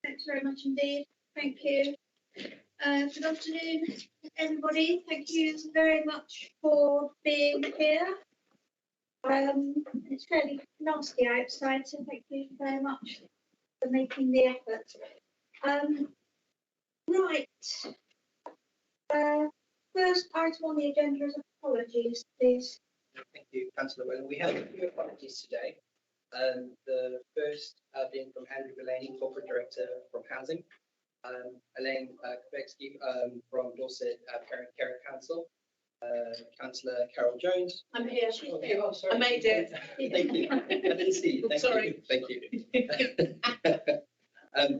Thanks very much indeed. Thank you. Good afternoon, everybody. Thank you very much for being here. It's fairly nasty outside, so thank you very much for making the effort. Right. First item on the agenda is apologies, please. Thank you, Councillor Whelan. We have a few apologies today. The first being from Andrew Delaney, Corporate Director from Housing, Elaine Kvetsky from Dorset Parent Care Council, Councillor Carol Jones. I'm here. She's here. Oh, sorry. I made it. Thank you. I didn't see you. Thank you.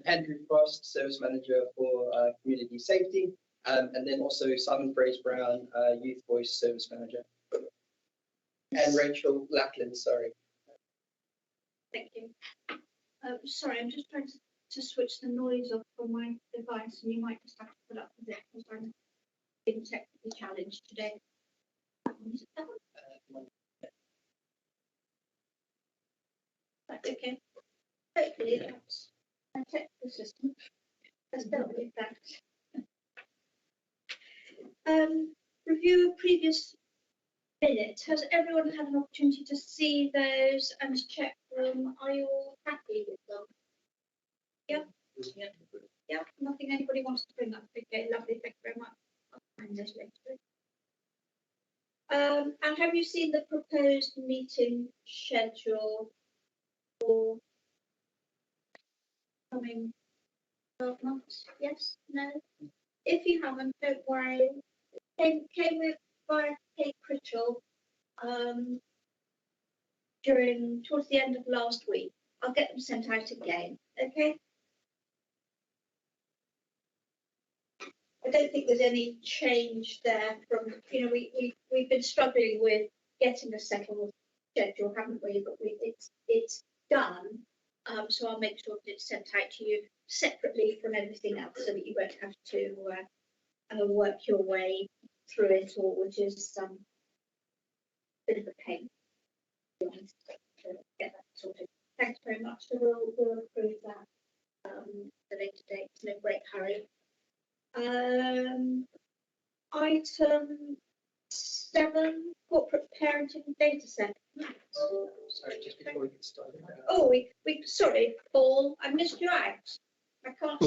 Andrew Frost, Service Manager for Community Safety, and then also Simon Fraser-Brown, Youth Voice Service Manager. And Rachel Lackland, sorry. Thank you. Sorry, I'm just trying to switch the noise off from my device, and you might just have to put up with it because I'm being technically challenged today. Is it that one? That's okay. Hopefully that's a technical system has dealt with that. Review of previous minutes. Has everyone had an opportunity to see those and check them? Are you all happy with them? Yeah? Yeah, nothing anybody wants to bring up. Okay, lovely, thank you very much. I'll find those later. And have you seen the proposed meeting schedule for coming 12 months? Yes? No? If you haven't, don't worry. Came with by Kate Critchell towards the end of last week. I'll get them sent out again, okay? I don't think there's any change there from, you know, we've been struggling with getting a settled schedule, haven't we? But it's done. So I'll make sure that it's sent out to you separately from everything else so that you won't have to work your way through it all, which is a bit of a pain, to be honest, to get that sorted. Thanks very much. So we'll approve that at a later date. No great hurry. Item 7, corporate parenting data set. Sorry, just before we get started. Oh, we sorry, Paul, I missed you out. I can't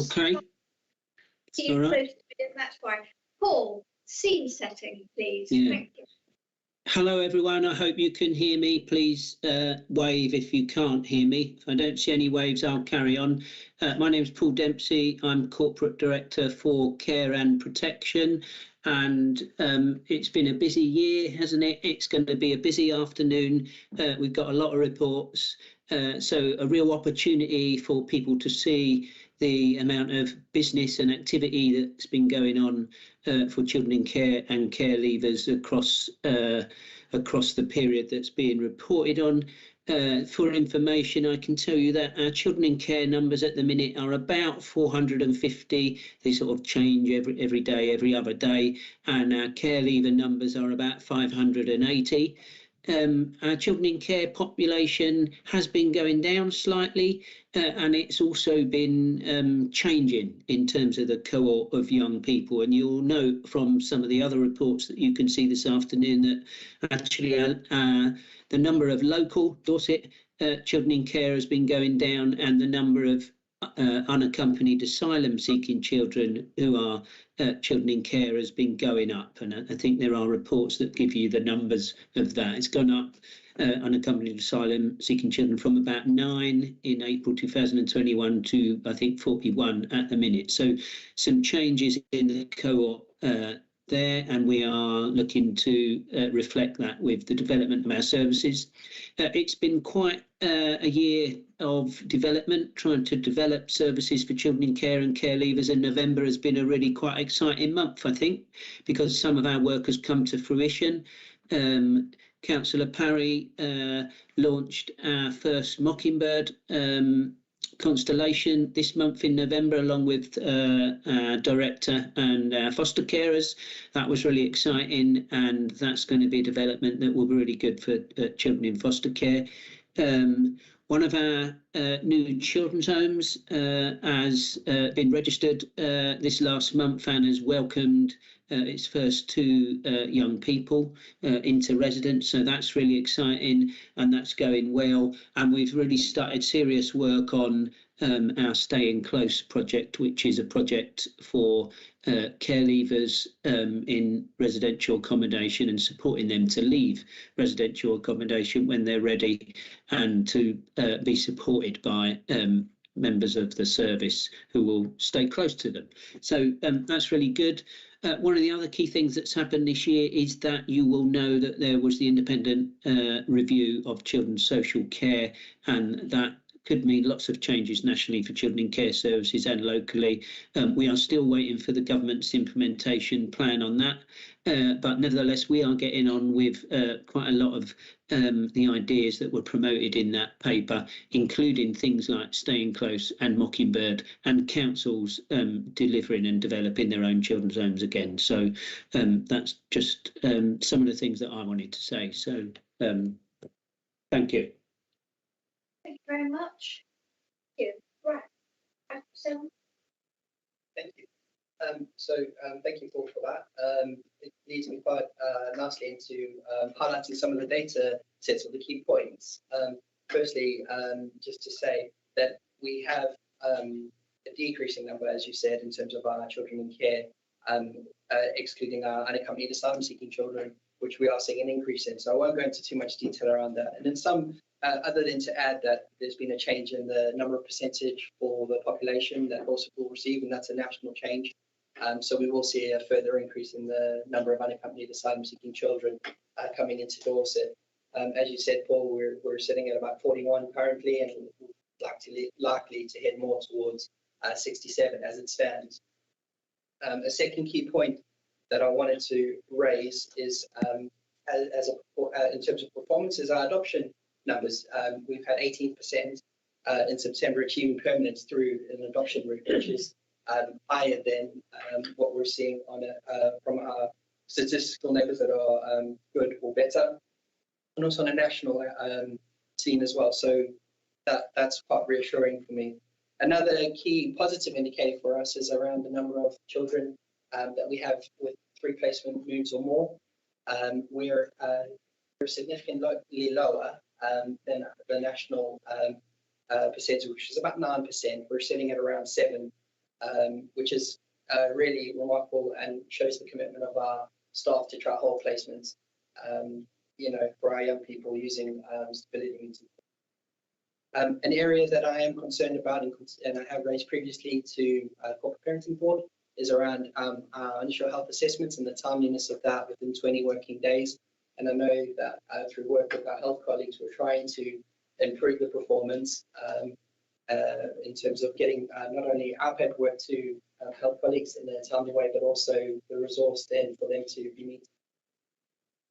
see you close to me, that's why. Paul, scene setting, please. Yeah. Thank you. Hello everyone, I hope you can hear me. Please wave if you can't hear me. If I don't see any waves, I'll carry on. My name is Paul Dempsey. I'm Corporate Director for Care and Protection, and it's been a busy year, hasn't it? It's going to be a busy afternoon. We've got a lot of reports, so a real opportunity for people to see the amount of business and activity that's been going on for children in care and care leavers across the period that's being reported on. For information, I can tell you that our children in care numbers at the minute are about 450. They sort of change every day, every other day, and our care leaver numbers are about 580. Our children in care population has been going down slightly, and it's also been changing in terms of the cohort of young people. And you'll note from some of the other reports that you can see this afternoon that actually the number of local Dorset children in care has been going down, and the number of unaccompanied asylum-seeking children who are children in care has been going up, and I think there are reports that give you the numbers of that. It's gone up, unaccompanied asylum-seeking children, from about 9 in April 2021 to I think 41 at the minute. So some changes in the cohort there, and we are looking to reflect that with the development of our services. It's been quite a year of development, trying to develop services for children in care and care leavers, and November has been a really quite exciting month, I think, because some of our work has come to fruition. Councillor Parry launched our first Mockingbird constellation this month in November, along with our director and foster carers. That was really exciting, and that's going to be a development that will be really good for children in foster care. One of our new children's homes has been registered this last month and has welcomed its first 2 young people into residence. So that's really exciting and that's going well. And we've really started serious work on our Staying Close project, which is a project for care leavers in residential accommodation and supporting them to leave residential accommodation when they're ready, and to be supported by members of the service who will stay close to them. So that's really good. One of the other key things that's happened this year is that you will know that there was the independent review of children's social care, and that could mean lots of changes nationally for children in care services and locally. We are still waiting for the government's implementation plan on that, but nevertheless we are getting on with quite a lot of the ideas that were promoted in that paper, including things like Staying Close and Mockingbird, and councils delivering and developing their own children's homes again. So that's just some of the things that I wanted to say. So thank you. Thank you very much. Thank you. Right. So, Thank you. Thank you, Paul, for that. It leads me quite nicely into highlighting some of the data sets of the key points. Firstly, just to say that we have a decreasing number, as you said, in terms of our children in care, excluding our unaccompanied asylum-seeking children, which we are seeing an increase in. So I won't go into too much detail around that. And then some, other than to add that there's been a change in the number of percentage for the population that also will receive, and that's a national change. So we will see a further increase in the number of unaccompanied asylum-seeking children coming into Dorset. As you said, Paul, we're sitting at about 41 currently, and likely to head more towards 67 as it stands. A second key point that I wanted to raise is, in terms of performance, is our adoption numbers. We've had 18% in September achieving permanence through an adoption route, which is higher than what we're seeing on from our statistical neighbours that are good or better, and also on a national scene as well. So that's quite reassuring for me. Another key positive indicator for us is around the number of children that we have with 3 placement moves or more. We're significantly lower than the national percentage, which is about 9%. We're sitting at around 7%, which is really remarkable and shows the commitment of our staff to try whole placements, for our young people using stability. An area that I am concerned about, and I have raised previously to Corporate Parenting Board, is around our initial health assessments and the timeliness of that within 20 working days. And I know that through work with our health colleagues, we're trying to improve the performance in terms of getting not only our paperwork to health colleagues in a timely way, but also the resource then for them to be meeting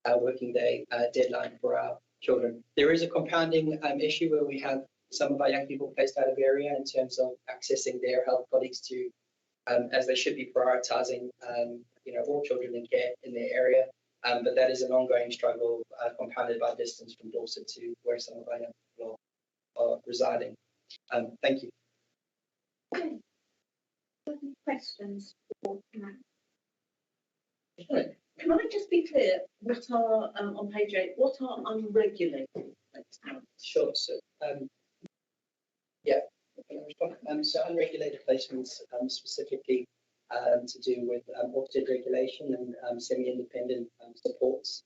our working day deadline for our children. There is a compounding issue where we have some of our young people placed out of area in terms of accessing their health colleagues to, as they should be prioritising, all children in care in their area. But that is an ongoing struggle, compounded by distance from Dorset to where some of our young people are residing. Thank you. okay. Any questions for Matt? Can I just be clear, what are, on page 8, what are unregulated placements? Sure. So, so unregulated placements, specifically to do with audited regulation and semi-independent supports,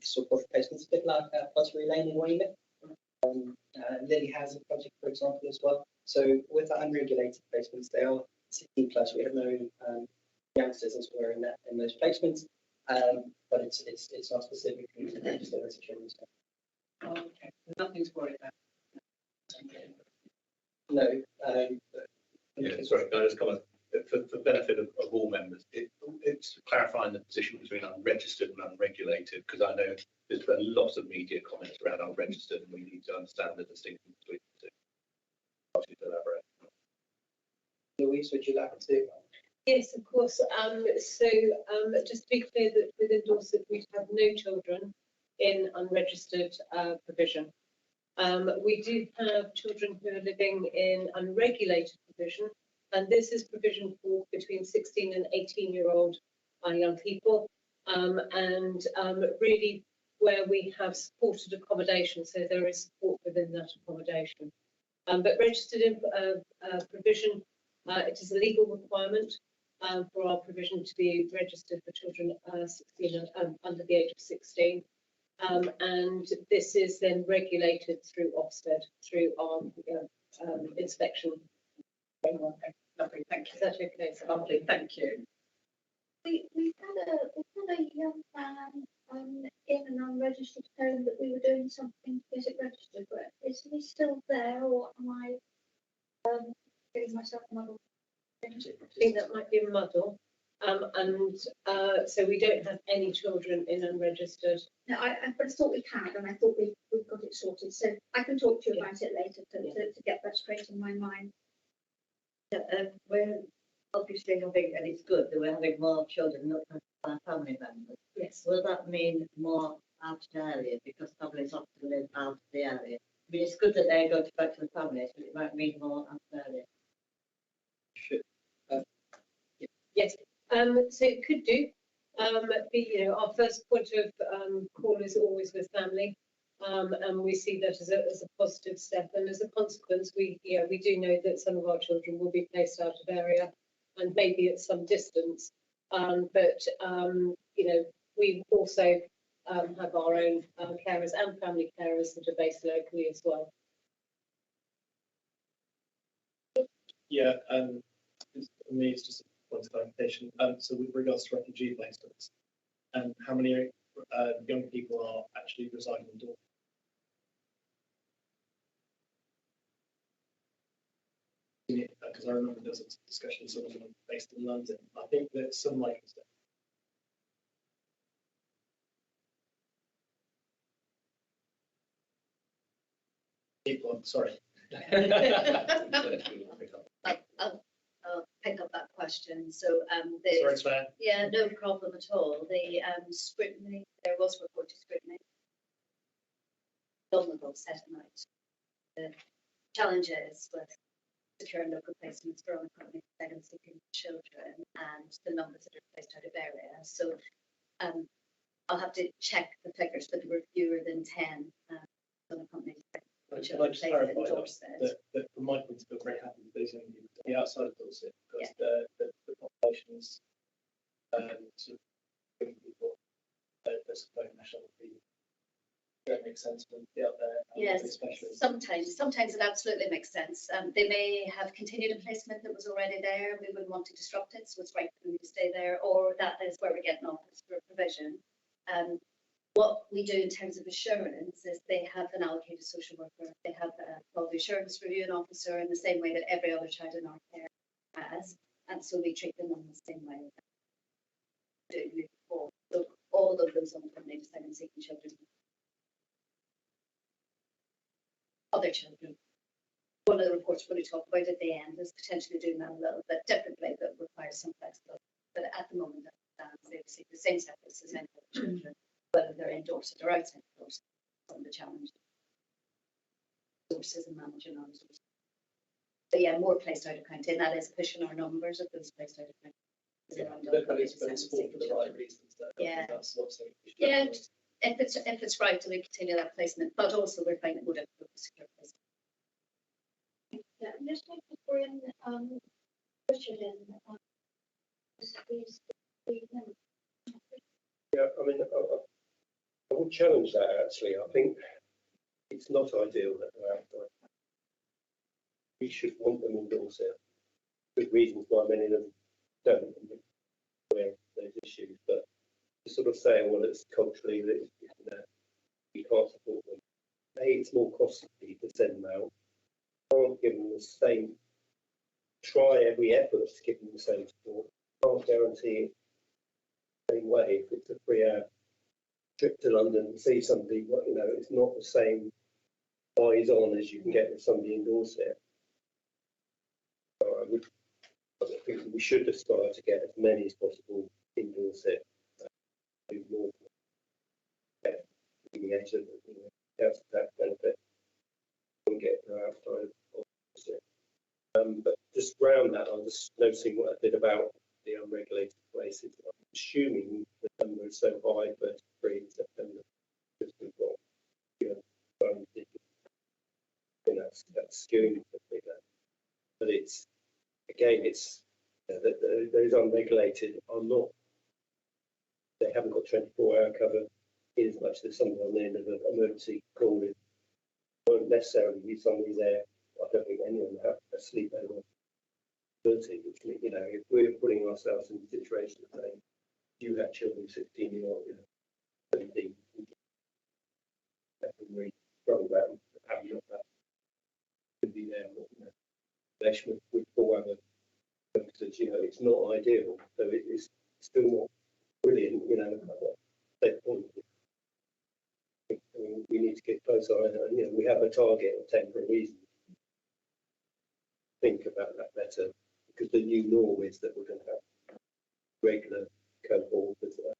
support placements, a bit like Pottery Lane in Weymouth. Lily has a project, for example, as well. So with the unregulated placements, they are 16 plus. We have no youngsters as well in those placements, but it's not specifically to register as a children's home. Oh, okay. Nothing to worry about. No. Sorry, can I just comment? For the benefit of all members, it's clarifying the position between unregistered and unregulated, because I know there's been a lot of media comments around unregistered, and we need to understand the distinction between the two. I'll just elaborate. Louise, would you like to? Yes, of course. Just to be clear that within Dorset we have no children in unregistered provision. We do have children who are living in unregulated provision, and this is provision for between 16 and 18-year-old young people, and really where we have supported accommodation, so there is support within that accommodation. But registered in provision, it is a legal requirement for our provision to be registered for children 16 under the age of 16. And this is then regulated through Ofsted, through our inspection framework. Lovely, thank Is you. that okay? So Lovely, thank you. We've had a young man in an unregistered home that we were doing something to get it registered, but is he still there, or am I getting myself muddled? I think that might be a muddle. So we don't have any children in unregistered. No, but I thought we had, and I thought we've got it sorted. So I can talk to you about it later to get that straight in my mind. We're obviously having, and it's good that we're having more children not from our family members. Yes. Will that mean more out of the area because families often live out of the area? I mean, it's good that they go back to the families, but it might mean more out of the area. Yes. So it could do. Our first point of call is always with family, and we see that as a positive step. And as a consequence, we do know that some of our children will be placed out of area and maybe at some distance. We also have our own carers and family carers that are based locally as well. Yeah, for me, it's just a point of clarification. So with regards to refugee placements, how many young people are actually residing in Dorset? Because I remember there was a discussion of someone based in London. I think that some like people. I'm sorry. I'll pick up that question. So Sorry, Claire. yeah, no problem at all. The scrutiny, there was reported scrutiny. Vulnerable setting out. The challenges with securing local placements for unaccompanied asylum-seeking children and the numbers that are placed out of area. So I'll have to check the figures, but there were fewer than 10 unaccompanied Can I just clarify that from my point of view, I'm very happy with those young people to be outside of Dorset because the populations sort of young people, they're both nationality. That makes sense for them to be out there. Yes, sometimes it absolutely makes sense. They may have continued a placement that was already there. We wouldn't want to disrupt it, so it's right for them to stay there, or that is where we're getting offers for provision. What we do in terms of assurance is they have an allocated social worker. They have a quality assurance reviewing officer in the same way that every other child in our care has, and so we treat them in the same way. So all of those unaccompanied asylum-seeking children. Other children. One of the reports we're going to talk about at the end is potentially doing that a little bit differently, but requires some flexibility. But at the moment, they receive the same services as any other children, whether they're in Dorset or outside of Dorset. Some of the challenge. Resources and managing our resources. But yeah, more placed out of county, and that is pushing our numbers of those placed out of county. But it's for the right reasons. Yeah. That's what's yeah. If it's right to continue that placement, but also we're finding it more difficult to secure placement. Yeah, I'm just going to bring Richard in. Yeah, I mean, I would challenge that actually. I think it's not ideal that they're outside. We should want them in Dorset. Good reasons why many of them don't aware of those issues, but to sort of say, well, it's culturally that we can't support them. It's more costly to send them out. Can't give them the same. Try every effort to give them the same support. Can't guarantee it the same way. If it's a 3-hour trip to London to see somebody, it's not the same eyes on as you can get with somebody in Dorset. I think we should aspire to get as many as possible in Dorset. Do more. That's the tax benefit. are outside of it. But just round that, I was just noticing what I did about the unregulated places. I'm assuming the number is so high, but 3 in September, because we've got, that's skewing the figure. But it's, again, it's, those unregulated are not, they haven't got 24-hour cover in as much as someone on the end of an emergency call in. Won't necessarily be somebody there. I don't think anyone will have a sleepover 30, which, if we're putting ourselves in a situation saying, you have children 16-year-old, 17, really struggle about having not that could be there, relation with 4 other purposes, it's not ideal, so it's still not brilliant, we need to get closer, and we have a target of 10 for a reason. Think about that better, because the new norm is that we're going to have regular cohort with that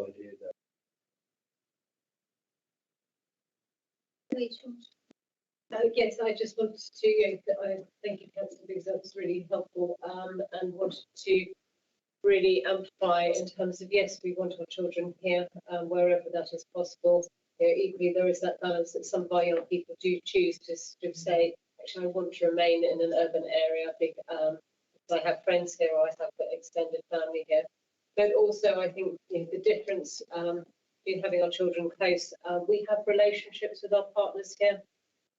idea that yes, I just wanted to thank you, Councillor, because that was really helpful, and wanted to really amplify in terms of, yes, we want our children here, wherever that is possible. Equally, there is that balance that some of our young people do choose to say, actually, I want to remain in an urban area. I have friends here, or I have extended family here. But also, I think the difference in having our children close, we have relationships with our partners here.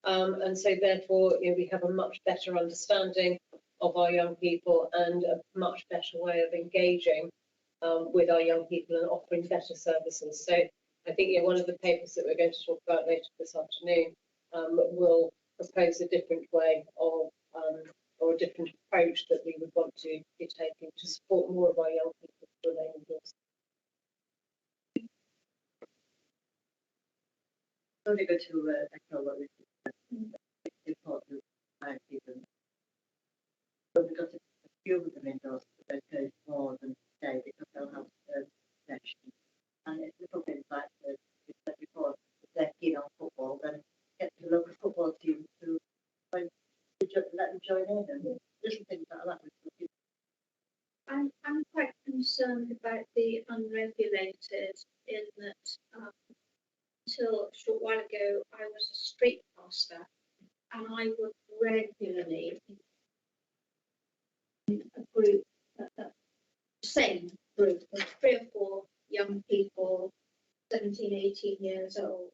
And so therefore, we have a much better understanding of our young people and a much better way of engaging with our young people and offering better services. So I think one of the papers that we're going to talk about later this afternoon will propose a different way of or a different approach that we would want to be taking to support more of our young people to remain indoors. I'm going to go to echo what we important people. But we've got a few of them indoors, but they go more than today because they'll have connection. And it's a little bit like we said before, if they're keen on football, then get the local football team to let them join in and little things like that. I'm quite concerned about the unregulated in that until a short while ago I was a street pastor and I would regularly in a group, same group of 3 or 4 young people, 17, 18 years old,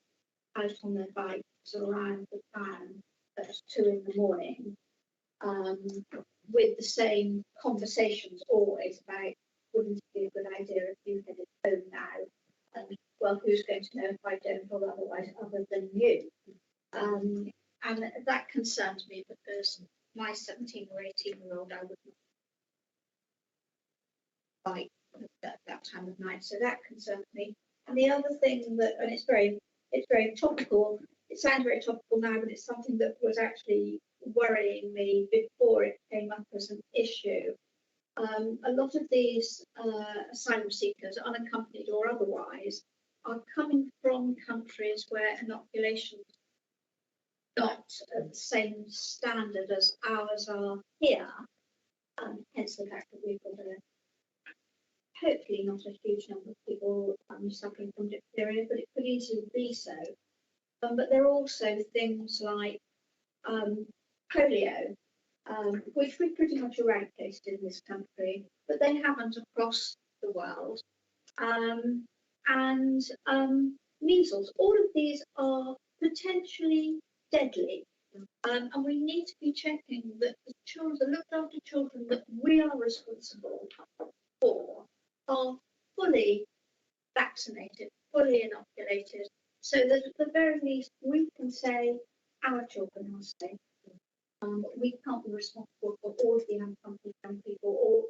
out on their bikes around the town at 2 in the morning, with the same conversations always about, wouldn't it be a good idea if you headed home now? And well, who's going to know if I don't or otherwise other than you? And that concerns me because my 17 or 18-year-old, I would not bike at that time of night. So that concerns me. And the other thing that, and it's very topical, it sounds very topical now, but it's something that was actually worrying me before it came up as an issue. A lot of these asylum seekers, unaccompanied or otherwise, are coming from countries where inoculation is not at the same standard as ours are here. Hence the fact that we've got hopefully not a huge number of people suffering from diphtheria, but it could easily be so. But there are also things like polio, which we pretty much eradicated in this country, but they haven't across the world. And measles, all of these are potentially deadly. And we need to be checking that the children, the looked after children that we are responsible for are fully vaccinated, fully inoculated, so that at the very least we can say our children are safe. We can't be responsible for all of the unaccompanied young people or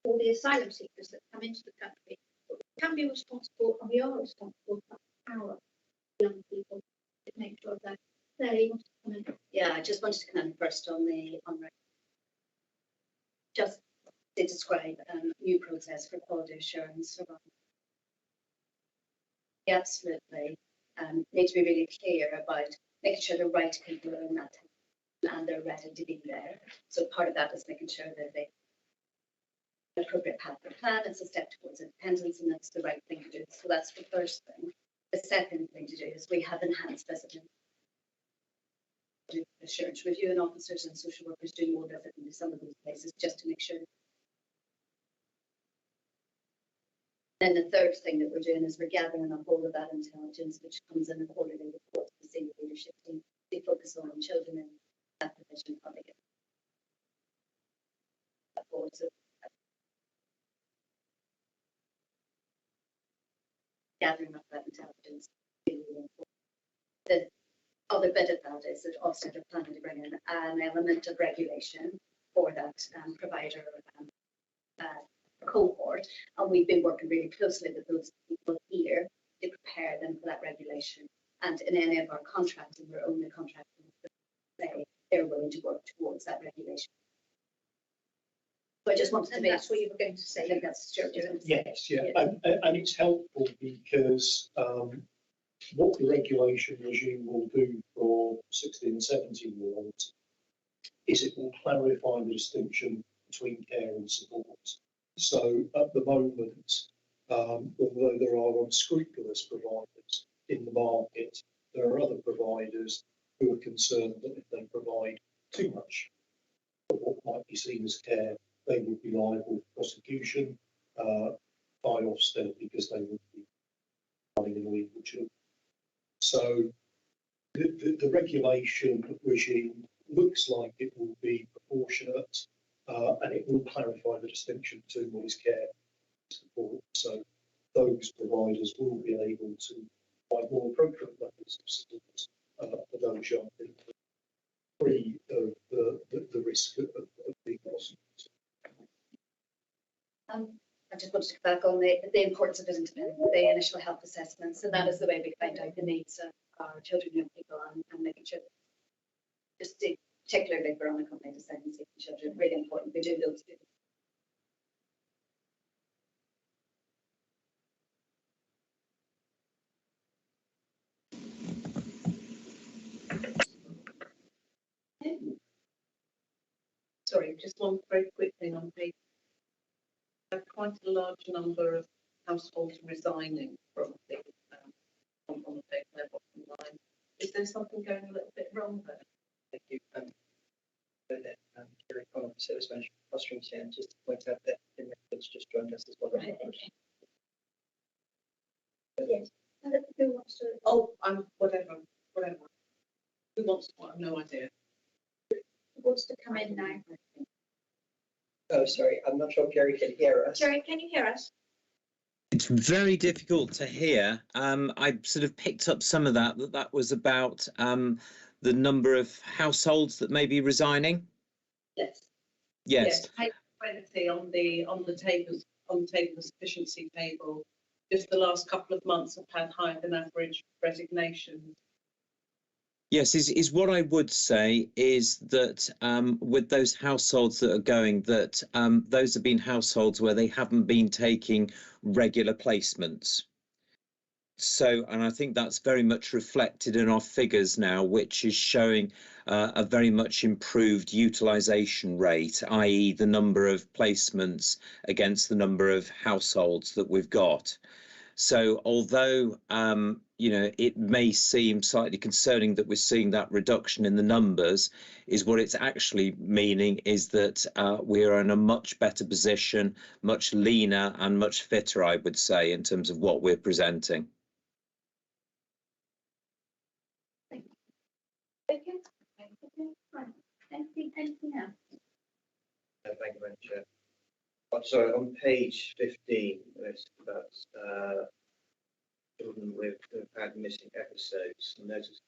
all the asylum seekers that come into the country. But we can be responsible, and we are responsible for our young people to make sure that they. Yeah, I just wanted to comment first on the just to describe a new process for quality assurance around We absolutely need to be really clear about making sure the right people are in that team and they're ready to be there. So part of that is making sure that they have an appropriate path or plan. It's a step towards independence, and that's the right thing to do. So that's the first thing. The second thing to do is we have enhanced visiting assurance, reviewing officers and social workers doing more visiting to some of those places just to make sure. Then the third thing that we're doing is we're gathering up all of that intelligence, which comes in a quarterly report to the senior leadership team. We focus on children in that provision public. So gathering up that intelligence. The other bit of that is that Ofsted are planning to bring in an element of regulation for that provider cohort, and we've been working really closely with those people here to prepare them for that regulation. And in any of our contracts, and we're only contracting, say they're willing to work towards that regulation. So I just wanted to be. That's what you were going to say. I think that's true. Yes, yeah, and it's helpful because what the regulation regime will do for 16 and 17-year-olds is it will clarify the distinction between care and support. So at the moment, although there are unscrupulous providers in the market, there are other providers who are concerned that if they provide too much of what might be seen as care, they would be liable for prosecution by Ofsted because they would be running illegal children. So the regulation regime looks like it will be proportionate and it will clarify the distinction between what is care and support. So those providers will be able to provide more appropriate levels of support for those young people, free of the risk of being prosecuted. I just wanted to come back on the importance of the initial health assessments, and that is the way we find out the needs of our children and young people, and making sure, just particularly for unaccompanied asylum seeking children, really important we do those. Sorry, just one very quick thing on page. Quite a large number of households resigning from the on the their bottom line. Is there something going a little bit wrong there? Thank you. Kerry Connell, Service Manager for Fostering Care, and just to point out that it's just joined us as well. Right, okay. Yes. Who wants to? Oh, whatever. Who wants to? I have no idea. Who wants to come in now? Oh, sorry, I'm not sure Kerry can hear us. Jerry, can you hear us? It's very difficult to hear. I sort of picked up some of that was about the number of households that may be resigning. Yes. Yes. Page 20 on the table sufficiency table. Just the last couple of months have had higher than average resignations. Yes, is what I would say is that with those households that are going, that those have been households where they haven't been taking regular placements. So, and I think that's very much reflected in our figures now, which is showing a very much improved utilisation rate, i.e. the number of placements against the number of households that we've got. So although, you know, it may seem slightly concerning that we're seeing that reduction in the numbers, is what it's actually meaning is that we are in a much better position, much leaner and much fitter, I would say, in terms of what we're presenting. Okay. Right. Anything else? Thank you, Madam Chair. I'm sorry, on page 15, it's about children who've had missing episodes. Notice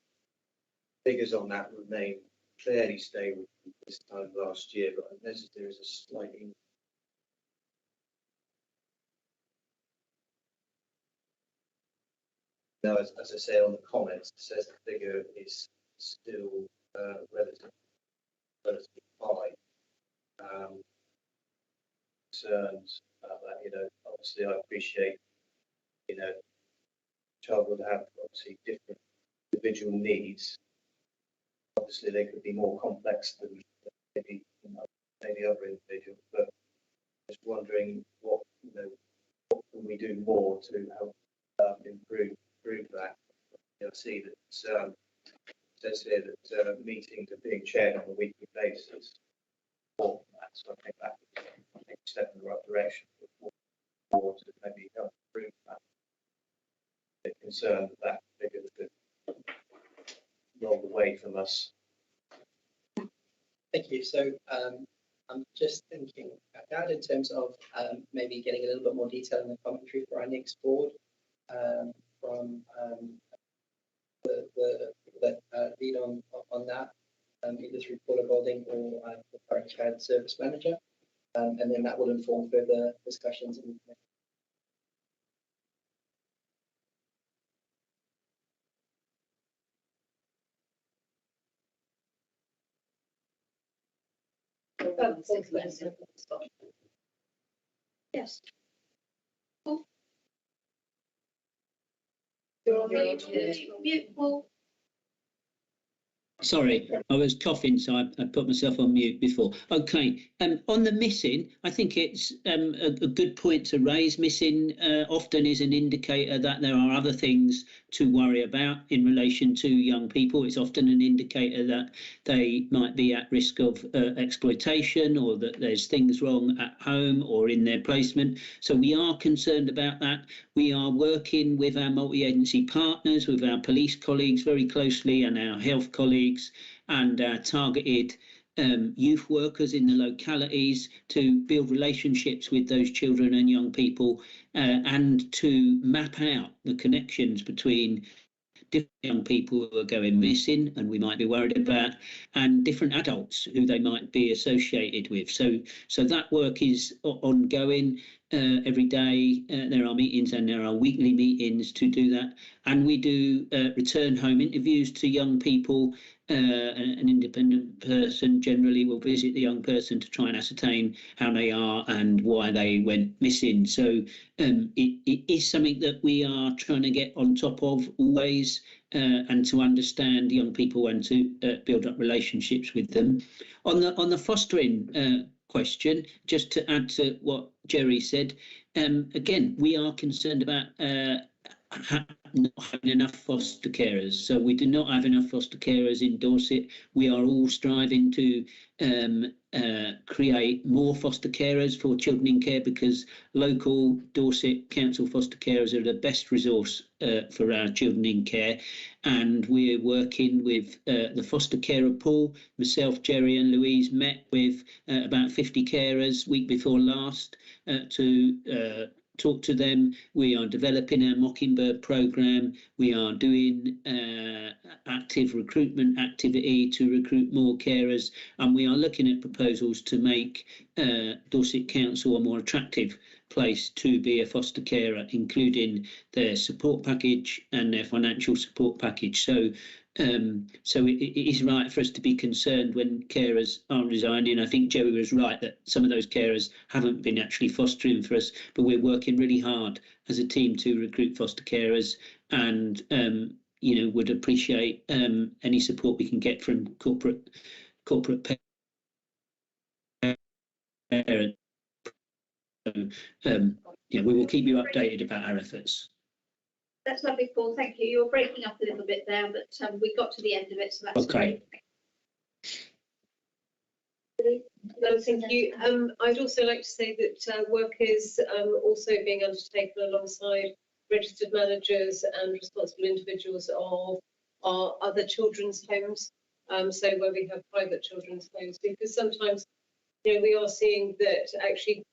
figures on that remain fairly stable this time last year, but I noticed there is a slight increase. Now, as I say on the comments, it says the figure is still relatively high. Concerns about that, you know, obviously I appreciate, you know, child would have obviously different individual needs. Obviously, they could be more complex than maybe maybe other individuals, but just wondering what what can we do more to help improve that. I see that it says here that meetings are being chaired on a weekly basis. So I think that would be a step in the right direction for to maybe help improve that. They're concerned that figure could roll away from us. Thank you. So I'm just thinking about in terms of maybe getting a little bit more detail in the commentary for our next board from the people that lead on that, either through Paula Golding or the current shared service manager, and then that will inform further discussions. Yes. You're on Mute, Paul. Sorry, I was coughing, so I put myself on mute before. Okay, on the missing, I think it's a good point to raise. Missing often is an indicator that there are other things to worry about in relation to young people. It's often an indicator that they might be at risk of exploitation, or that there's things wrong at home or in their placement. So we are concerned about that. We are working with our multi-agency partners, with our police colleagues very closely, and our health colleagues, and our targeted youth workers in the localities to build relationships with those children and young people, and to map out the connections between different young people who are going missing and we might be worried about, and different adults who they might be associated with. So that work is ongoing every day. There are meetings and there are weekly meetings to do that, and we do return home interviews to young people. An independent person generally will visit the young person to try and ascertain how they are and why they went missing. So it is something that we are trying to get on top of always, and to understand young people and to build up relationships with them. On the fostering question, just to add to what Jerry said, again, we are concerned about not having enough foster carers. So we do not have enough foster carers in Dorset. We are all striving to create more foster carers for children in care, because local Dorset Council foster carers are the best resource for our children in care. And we're working with the foster carer pool. Myself, Jerry and Louise met with about 50 carers week before last to talk to them. We are developing our Mockingbird programme. We are doing active recruitment activity to recruit more carers, and we are looking at proposals to make Dorset Council a more attractive place to be a foster carer, including their support package and their financial support package. So it is right for us to be concerned when carers are resigning. I think Jerry was right that some of those carers haven't been actually fostering for us, but we're working really hard as a team to recruit foster carers, and would appreciate any support we can get from corporate parents. We will keep you updated about our efforts. That's lovely, Paul. Thank you. You're breaking up a little bit there, but we got to the end of it, so that's okay. Great. No, thank you. I'd also like to say that work is also being undertaken alongside registered managers and responsible individuals of our other children's homes. So where we have private children's homes, because sometimes we are seeing that actually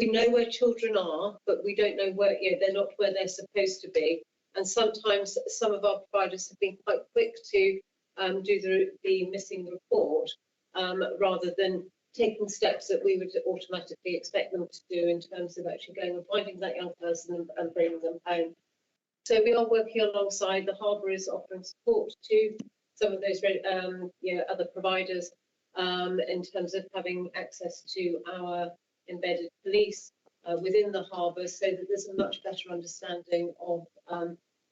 we know where children are, but we don't know where they're not where they're supposed to be. And sometimes some of our providers have been quite quick to do the missing report, rather than taking steps that we would automatically expect them to do in terms of actually going and finding that young person and bringing them home. So we are working alongside. The Harbour is offering support to some of those other providers in terms of having access to our embedded police within the Harbour, so that there's a much better understanding of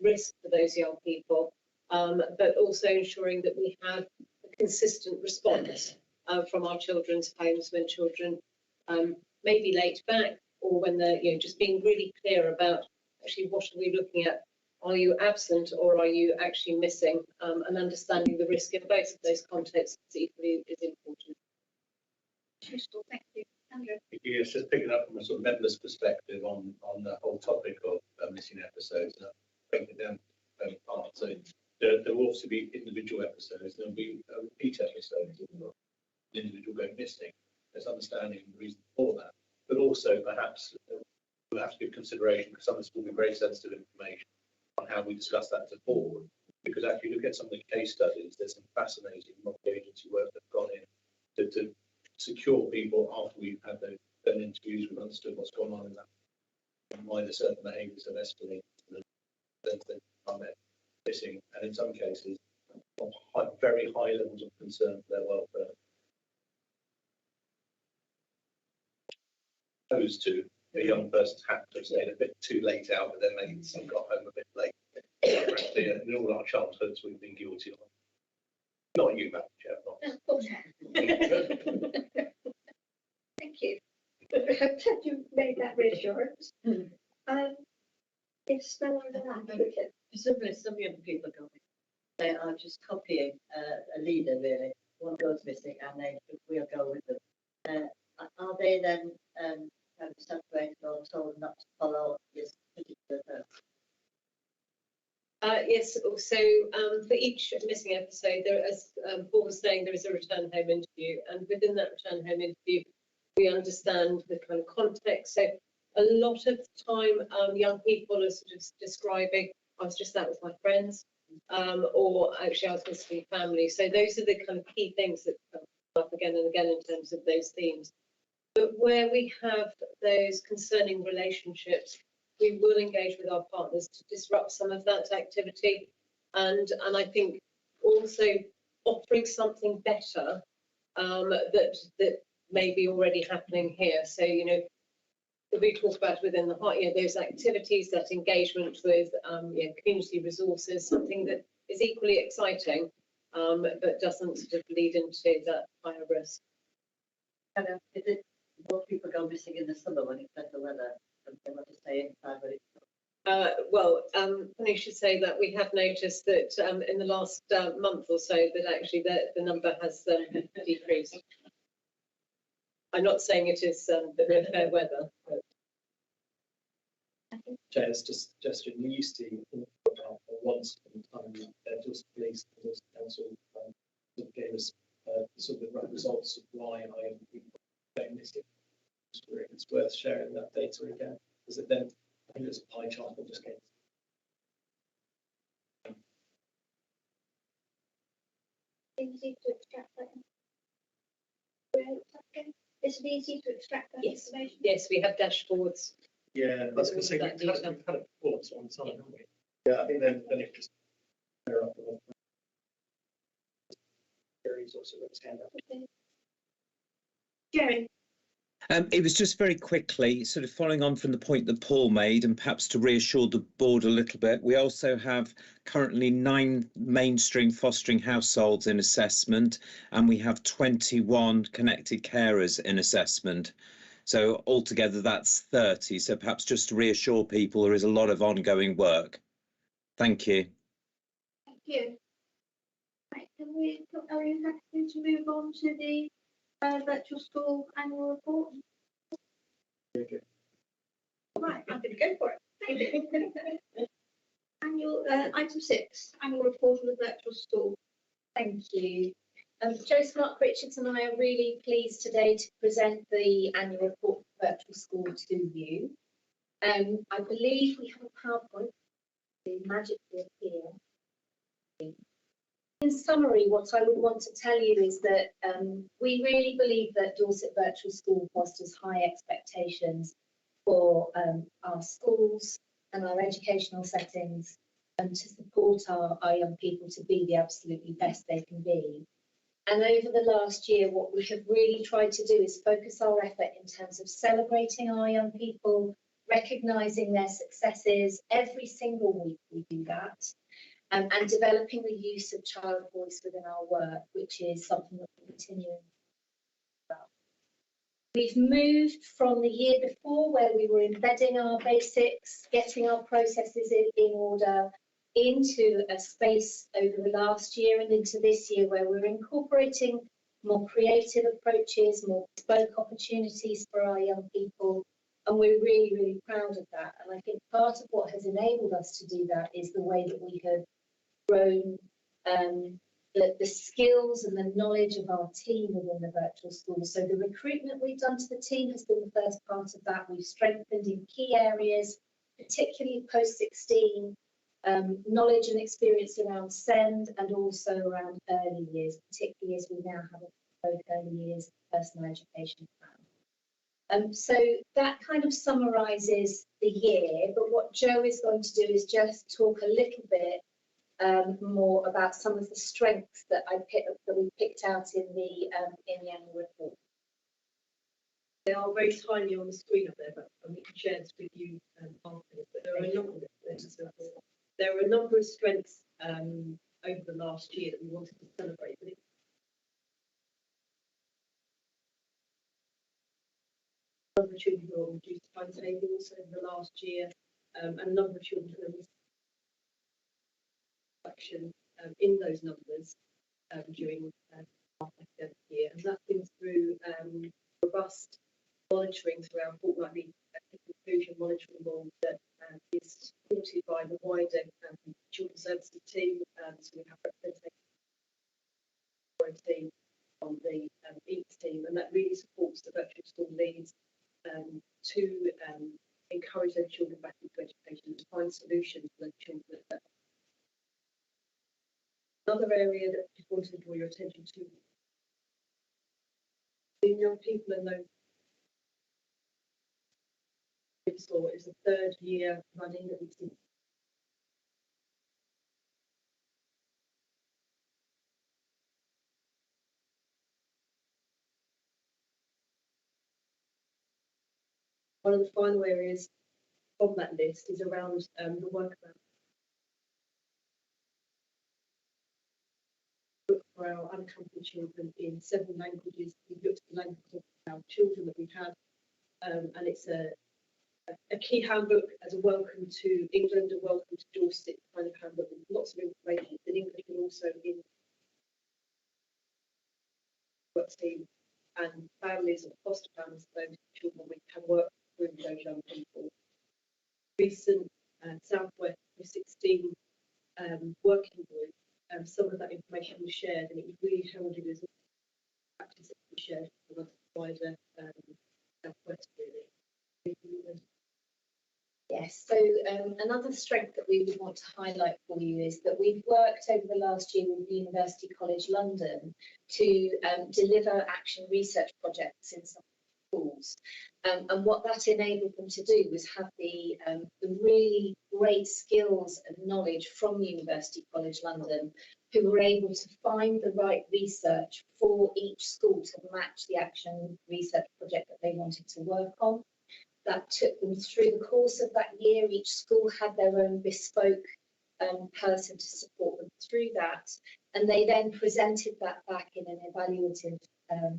risk for those young people, but also ensuring that we have a consistent response from our children's homes when children may be late back, or when they're, just being really clear about actually what are we looking at. Are you absent or are you actually missing? And understanding the risk in both of those contexts equally is important. Useful, thank you. Andrew. Yes, just picking up from a sort of member's perspective on the whole topic of missing episodes, and breaking it down parts. So there will also be individual episodes. There will be repeat episodes. The individual going missing. There's understanding the reason for that, but also perhaps we'll have to give consideration, because some of this will be very sensitive information, on how we discuss that to board. Because actually, look at some of the case studies. There's some fascinating multi-agency work that's gone in to secure people after we've had those interviews, we've understood what's going on in that, and why the certain behaviours have escalated, then are missing, and in some cases, very high levels of concern for their welfare. Opposed to a young person's happened to have stayed a bit too late out, but then they got home a bit late. Frankly, in all our childhoods, we've been guilty of. Not you, Madam Chair. Thank you. I'm glad you made that reassurance. Yes, no one advocate. Presumably some young people going, they are just copying a leader really. One goes missing and we'll go with them. Are they then separated or told not to follow this particular person? Yes, so for each missing episode, there, as Paul was saying, there is a return home interview, and within that return home interview, we understand the kind of context. So a lot of the time, young people are sort of describing, I was just out with my friends, or actually I was visiting family. So those are the kind of key things that come up again and again in terms of those themes. But where we have those concerning relationships, we will engage with our partners to disrupt some of that activity, and I think also offering something better that may be already happening here. So we talk about within the heart, those activities, that engagement with community resources, something that is equally exciting, but doesn't sort of lead into that higher risk. Is it more people go missing in the summer when it's better weather? They want to stay inside, but Funny you should say that. We have noticed that in the last month or so that actually the number has decreased. I'm not saying it is the fair weather. But... Chair's just suggestion, we used to, once upon a time, just police and just council gave us sort of results of why people going missing. It's worth sharing that data again, because it then, I think there's a pie chart that just came. Easy to extract that. Is it easy to extract that information? Yes, we have dashboards. Yeah, I was going to say, we've had it before, so on time, haven't we? Yeah, I think then it just clear up the Jerry's also got his hand up. Okay. Jerry. It was just very quickly, sort of following on from the point that Paul made, and perhaps to reassure the board a little bit, we also have currently 9 mainstream fostering households in assessment, and we have 21 connected carers in assessment. So altogether that's 30. So perhaps just to reassure people, there is a lot of ongoing work. Thank you. Thank you. Right, are you happy to move on to the virtual school annual report? Okay. Right, I'm going to go for it. Annual item 6, annual report of the virtual school. Thank you. Jo Clark Richards and I are really pleased today to present the annual report for virtual school to you. I believe we have a PowerPoint to magically appear. In summary, what I would want to tell you is that we really believe that Dorset Virtual School fosters high expectations for our schools and our educational settings, and to support our young people to be the absolutely best they can be. And over the last year, what we have really tried to do is focus our effort in terms of celebrating our young people, recognising their successes. Every single week we do that. And developing the use of child voice within our work, which is something that we're continuing. We've moved from the year before, where we were embedding our basics, getting our processes in order, into a space over the last year and into this year where we're incorporating more creative approaches, more bespoke opportunities for our young people. And we're really, really proud of that. And I think part of what has enabled us to do that is the way that we have grown the skills and the knowledge of our team within the virtual school. So the recruitment we've done to the team has been the first part of that. We've strengthened in key areas, particularly post-16, knowledge and experience around SEND and also around early years, particularly as we now have both early years personal education plan. So that kind of summarises the year, but what Jo is going to do is just talk a little bit more about some of the strengths that we picked out in the annual report. They are very tiny on the screen up there, but we can share this with you afterwards. But there are a number of strengths over the last year that we wanted to celebrate. But a number of children who are on reduced timetables over the last year, and a number of children who are action in those numbers during our academic year, and that's been through robust monitoring through our fortnightly inclusion monitoring model that is supported by the wider children's services team. So we have representation on the EATS team, and that really supports the virtual school leads to encourage those children back into education and to find solutions for those children. Another area that I just wanted to draw your attention to, in young people and those is the third year running that we've seen. One of the final areas on that list is around the work around for our unaccompanied children in 7 languages. We've looked at the languages of our children that we have, and it's a key handbook as a welcome to England, a welcome to Dorset kind of handbook with lots of information in English, but also in work team and families and foster families of those children we can work with those young people. Recent Southwest 16 working group. Some of that information was shared, and it was really heralded as a practice that we shared with the wider Southwest, really. Yes, so another strength that we would want to highlight for you is that we've worked over the last year with University College London to deliver action research projects in some schools. And what that enabled them to do was have the really great skills and knowledge from University College London, who were able to find the right research for each school to match the action research project that they wanted to work on. That took them through the course of that year. Each school had their own bespoke person to support them through that. And they then presented that back in an evaluative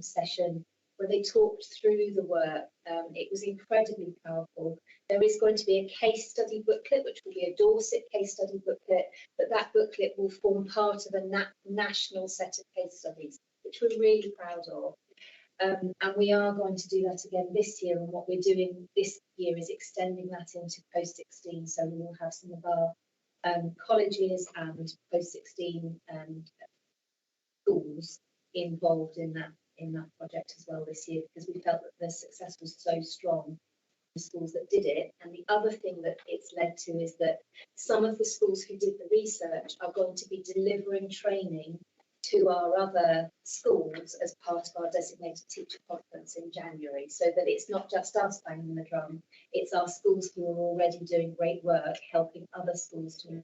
session where they talked through the work. It was incredibly powerful. There is going to be a case study booklet, which will be a Dorset case study booklet, but that booklet will form part of a national set of case studies, which we're really proud of. And we are going to do that again this year, and what we're doing this year is extending that into post-16, so we will have some of our colleges and post-16 schools involved in that project as well this year, because we felt that the success was so strong, the schools that did it. And the other thing that it's led to is that some of the schools who did the research are going to be delivering training to our other schools as part of our designated teacher conference in January, so that it's not just us banging the drum, it's our schools who are already doing great work helping other schools to.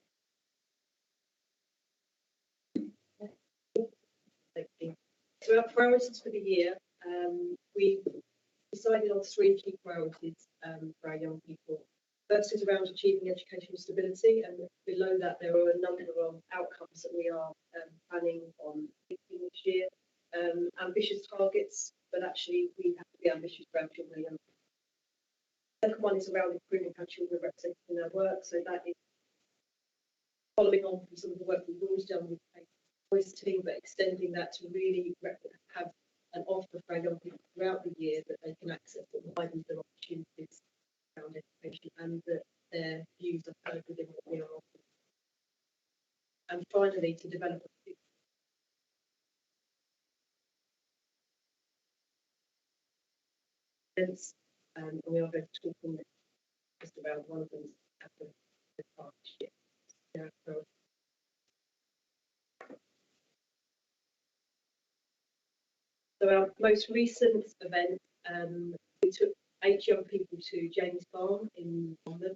So our priorities for the year, we decided on 3 key priorities for our young people. First is around achieving educational stability, and below that there are a number of outcomes that we are planning on meeting this year. Ambitious targets, but actually we have to be ambitious for our children and young people. The second one is around improving how children are represented in their work, so that is following on from some of the work we've always done with the voice team, but extending that to really have an offer for our young people throughout the year that they can access that widens their opportunities around education and that their views are heard within what we are offering. And finally, to develop events, and we are going to talk on this just around one of them after the partnership. Yeah, so our most recent event, we took 8 young people to James Farm in London.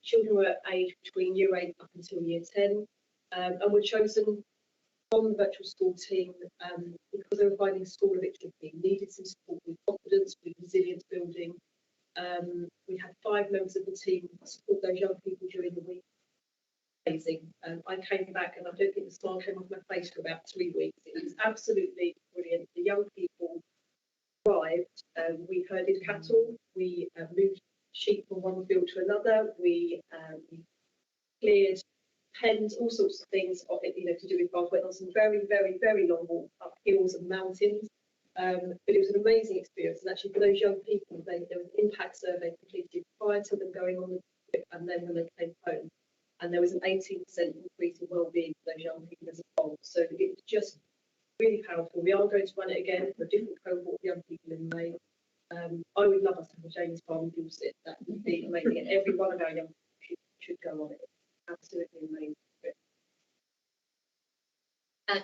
Children were aged between year 8 up until year 10, and were chosen from the virtual school team because they were finding school a bit tricky, needed some support with confidence, with resilience building. We had 5 members of the team support those young people during the week. Amazing. I came back and I don't think the smile came off my face for about 3 weeks. It was absolutely brilliant. The young people thrived. We herded cattle, we moved sheep from one field to another, we cleared pens, all sorts of things, to do with farms. Went on some very, very, very long walks up hills and mountains. But it was an amazing experience. And actually, for those young people, there was an impact survey completed prior to them going on the trip, and then when they came home. And there was an 18% increase in well-being for those young people as a whole. So it was just really powerful. We are going to run it again for a different cohort of young people in May. I would love us to have a James Farm visit. That would be amazing. And every one of our young people should go on it. Absolutely amazing.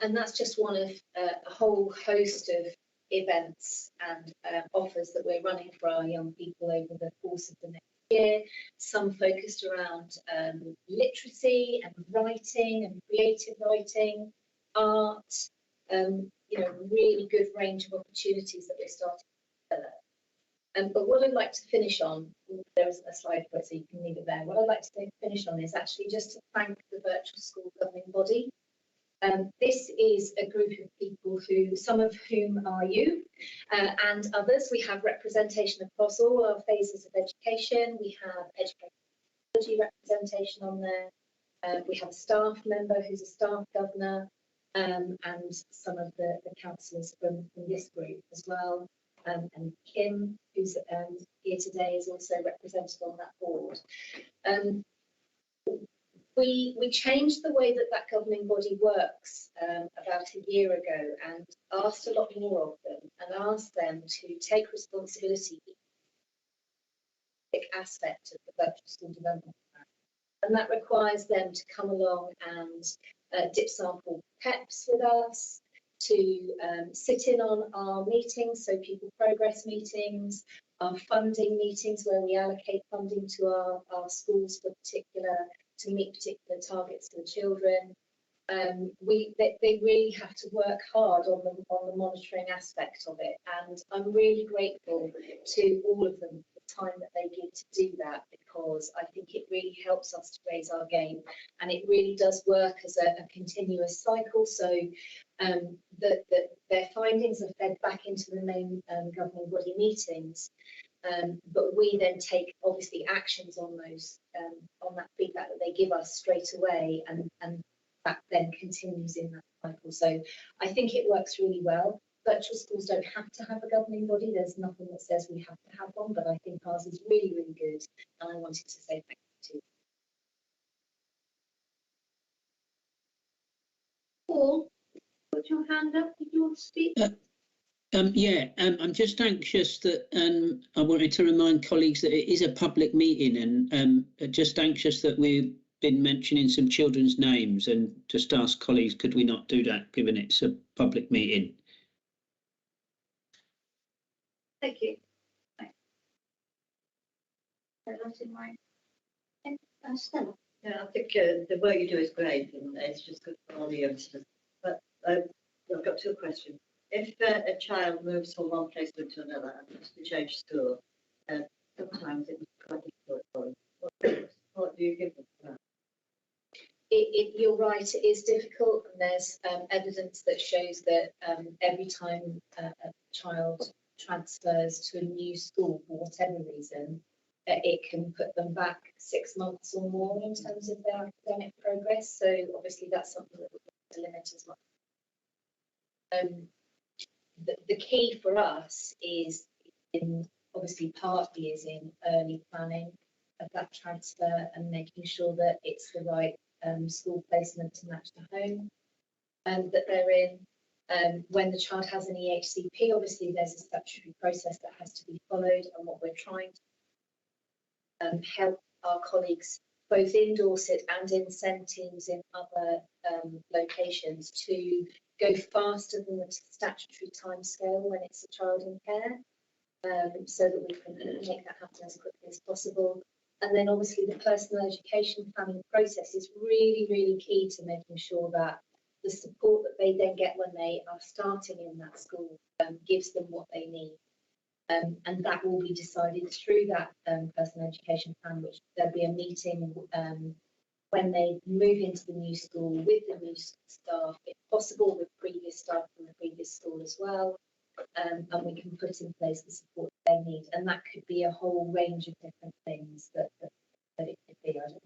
And that's just one of a whole host of events and offers that we're running for our young people over the course of the next year. Some focused around literacy and writing and creative writing, art, really good range of opportunities that we're starting to develop. But what I'd like to finish on, there's a slide for it so you can leave it there. What I'd like to finish on is actually just to thank the virtual school governing body. This is a group of people who, some of whom are you and others. We have representation across all our phases of education. We have education representation on there. We have a staff member who's a staff governor, and some of the councillors from this group as well. And Kim, who's here today, is also represented on that board. We changed the way that governing body works about a year ago and asked a lot more of them and asked them to take responsibility for the aspect of the virtual school development plan. And that requires them to come along and dip sample PEPs with us, to sit in on our meetings, so people progress meetings, our funding meetings where we allocate funding to our schools for to meet particular targets for the children. They really have to work hard on the monitoring aspect of it, and I'm really grateful to all of them for the time that they give to do that, because I think it really helps us to raise our game, and it really does work as a continuous cycle, so that their findings are fed back into the main governing body meetings. But we then take obviously actions on those on that feedback that they give us straight away, and that then continues in that cycle. So I think it works really well. Virtual schools don't have to have a governing body. There's nothing that says we have to have one, but I think ours is really, really good, and I wanted to say thank you to Paul, put your hand up. Did you want to speak? I'm just anxious that I wanted to remind colleagues that it is a public meeting, and just anxious that we've been mentioning some children's names, and just ask colleagues, could we not do that given it's a public meeting? Thank you. Stella. Yeah, I think the work you do is great, and it's just good for all the youngsters. But I've got 2 questions. if a child moves from one placement to another and has to change school, sometimes it was quite difficult for them. What support do you give them for that? You're right, it is difficult, and there's evidence that shows that every time a child transfers to a new school for whatever reason, it can put them back 6 months or more in terms of their academic progress. So obviously that's something that we want to limit as well. The key for us is obviously partly is in early planning of that transfer and making sure that it's the right school placement to match the home that they're in. When the child has an EHCP, obviously there's a statutory process that has to be followed, and what we're trying to help our colleagues both in Dorset and in SEND teams in other locations to go faster than the statutory timescale when it's a child in care, so that we can make that happen as quickly as possible. And then obviously the personal education planning process is really, really key to making sure that the support that they then get when they are starting in that school gives them what they need. And that will be decided through that personal education plan, which there'll be a meeting when they move into the new school with the new staff, if possible with previous staff from the previous school as well. And we can put in place the support they need, and that could be a whole range of different things that it could be. I don't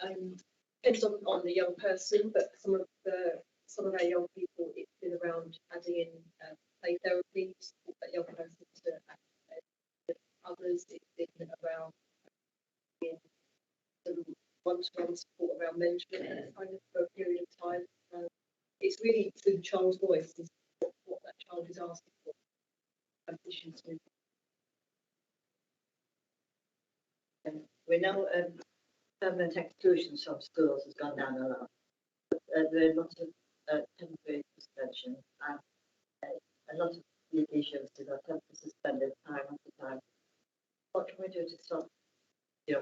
know. Depends on the young person, but some of our young people, it's been around adding in play therapy to support that young person to access. Others, it's been around some one-to-one support around mentoring kind of for a period of time. It's really through the child's voice is what that child is asking for. Ambitions to. We know permanent exclusions from schools has gone down a lot. There are lots of temporary suspension and a lot of the issues that are temporary suspended time after time. What can we do to stop,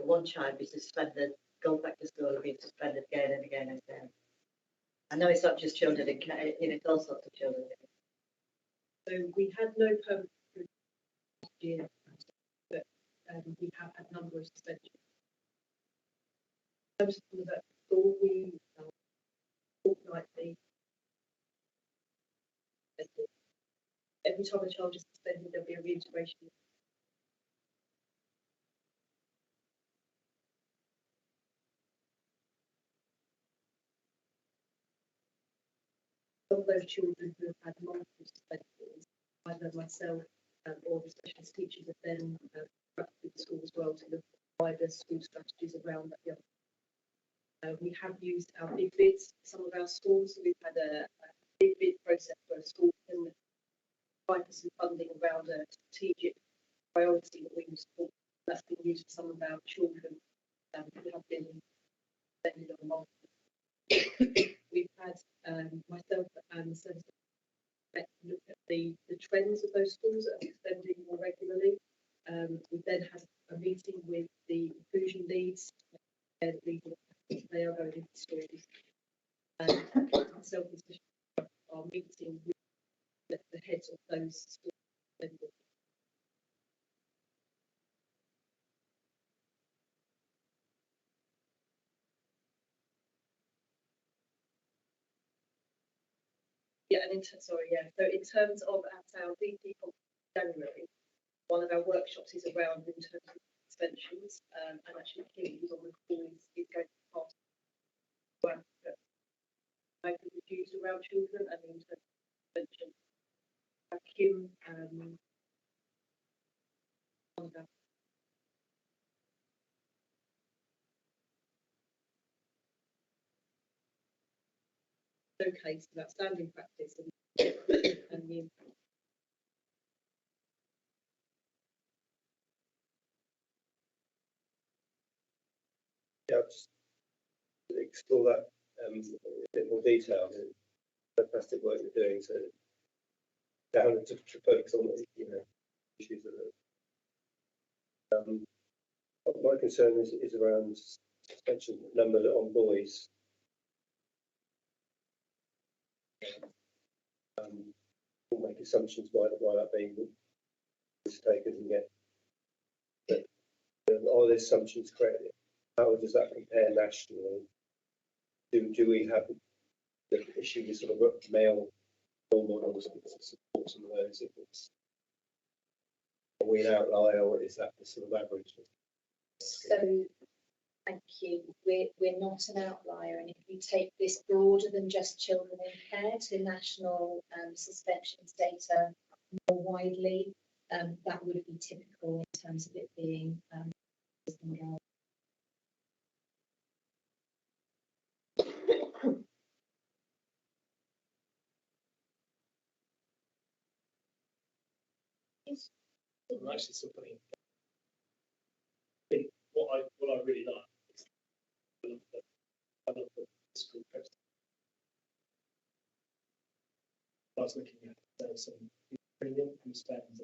one child be suspended, go back to school and be suspended again and again and again? I know it's not just children in care, it's all sorts of children. So we had no permanent last year, but we have had a number of suspensions. Most of them at school, we fortnightly. Every time a child is suspended, there'll be a reiteration. Of those children who have had multiple suspensions, either myself or the specialist teachers have then worked with the school as well to look at wider school strategies around that young. We have used our big bids for some of our schools. We've had a big bid process where a school can apply for some funding around a strategic priority that we can support. That's been used for some of our children who have been suspended on multiple. We've had myself and the service look at the trends of those schools that are suspending more regularly. We then had a meeting with the inclusion leads, and they are going into schools. And myself and are meeting with the heads of those schools. Yeah, and so in terms of at our VP January, one of our workshops is around in terms of suspensions, and actually Kim, who's on the call, is going to pass work that I can use around children and in terms of suspension. Kim, on that. Showcase of outstanding practice and the impact. Yeah, just explore that in a bit more detail. The fantastic work you're doing, so down to focus on issues that are. My concern is around suspension number on boys. We'll make assumptions why that being mistaken and get. But are the assumptions correct? How does that compare nationally? Do we have the issue with sort of male role models to support some of those? If it's, are we an outlier, or is that the sort of average? So, thank you. We're not an outlier, and if you take this broader than just children in care to national suspensions data more widely, that would be typical in terms of it being boys and girls. I'm actually still putting. I think what I really like is I love the school post. I was looking at some premium and spends.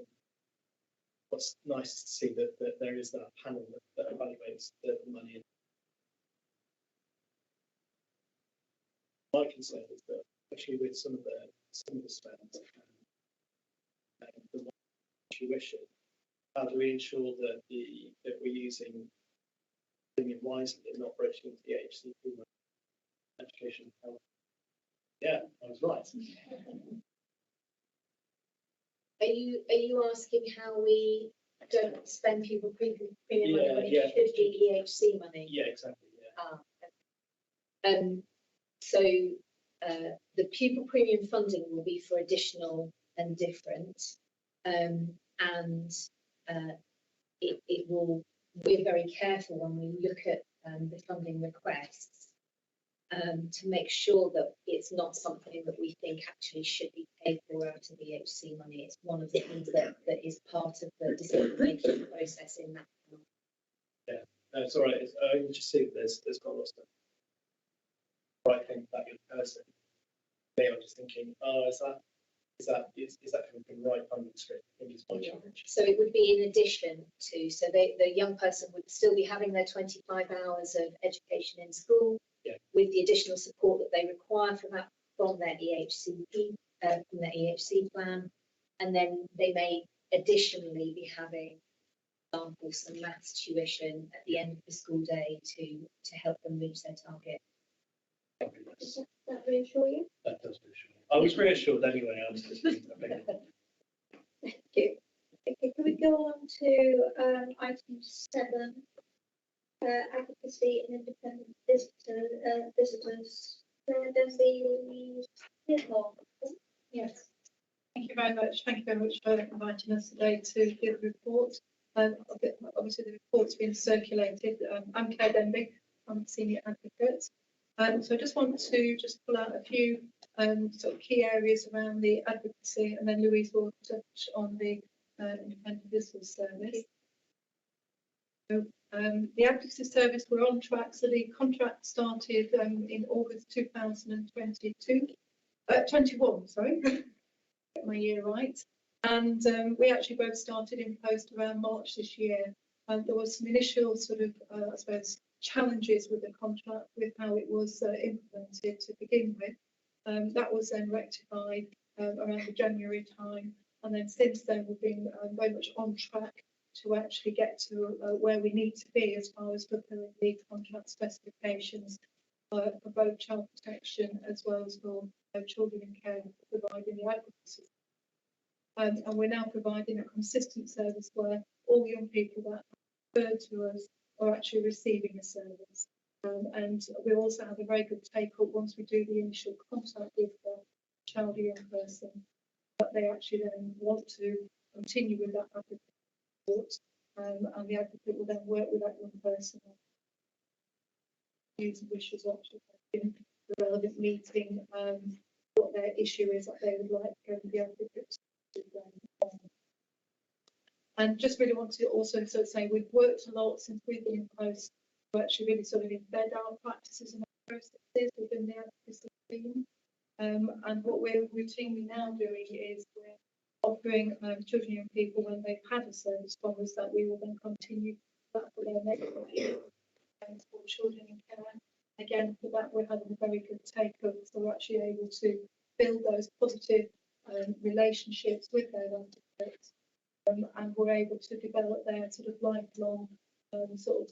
What's nice to see that there is that panel that evaluates the money. My concern is that actually with some of the spends and the tuition, how do we ensure that we're using premium wisely and not breaching the HCP education and health? Yeah, I was right. Are you asking how we don't spend people premium money when it should be EHC money? Yeah, exactly. Yeah. So the pupil premium funding will be for additional and different, and it will. We're very careful when we look at the funding requests to make sure that it's not something that we think actually should be paid for out of the EHC money. It's one of the things that is part of the decision-making process in that. Yeah, no, it's all right. I can just see that there's got lots of right thing about your person. Maybe I'm just thinking, oh, is that coming from the right funding stream? I think it's my challenge. So it would be in addition to, so the young person would still be having their 25 hours of education in school, with the additional support that they require from their EHC plan, and then they may additionally be having, for example, some maths tuition at the end of the school day to help them reach their target. Does that reassure you? That does reassure me. I was reassured anyway. I was just Thank you. Okay, can we go on to item 7, advocacy and independent visitors? There's the yes. Thank you very much. Thank you very much for inviting us today to give the report. Obviously, the report's been circulated. I'm Claire Denby. I'm the senior advocate. So I just want to pull out a few sort of key areas around the advocacy, and then Louise will touch on the independent visitors service. So the advocacy service, we're on track. So the contract started in August 2021. Sorry, get my year right. And we actually both started in post around March this year. And there was some initial sort of, I suppose, challenges with the contract, with how it was implemented to begin with. That was then rectified around the January time, and then since then we've been very much on track to actually get to where we need to be as far as fulfilling the contract specifications for both child protection as well as for children in care, providing the advocacy. And we're now providing a consistent service where all young people that are referred to us are actually receiving a service. And we also have a very good take-up once we do the initial contact with the child or young person, that they actually then want to continue with that advocate support, and the advocate will then work with that young person views and wishes actually in the relevant meeting, what their issue is that they would like the advocate to on. And just really want to also sort of say we've worked a lot since we've been in post to actually really sort of embed our practices and our processes within the advocacy team. And what we're routinely now doing is we're offering children and people, when they've had a service from us, that we will then continue that for their next year. And for children in care, again, for that we're having a very good take-up, so we're actually able to build those positive relationships with their advocates, and were able to develop their sort of lifelong sort of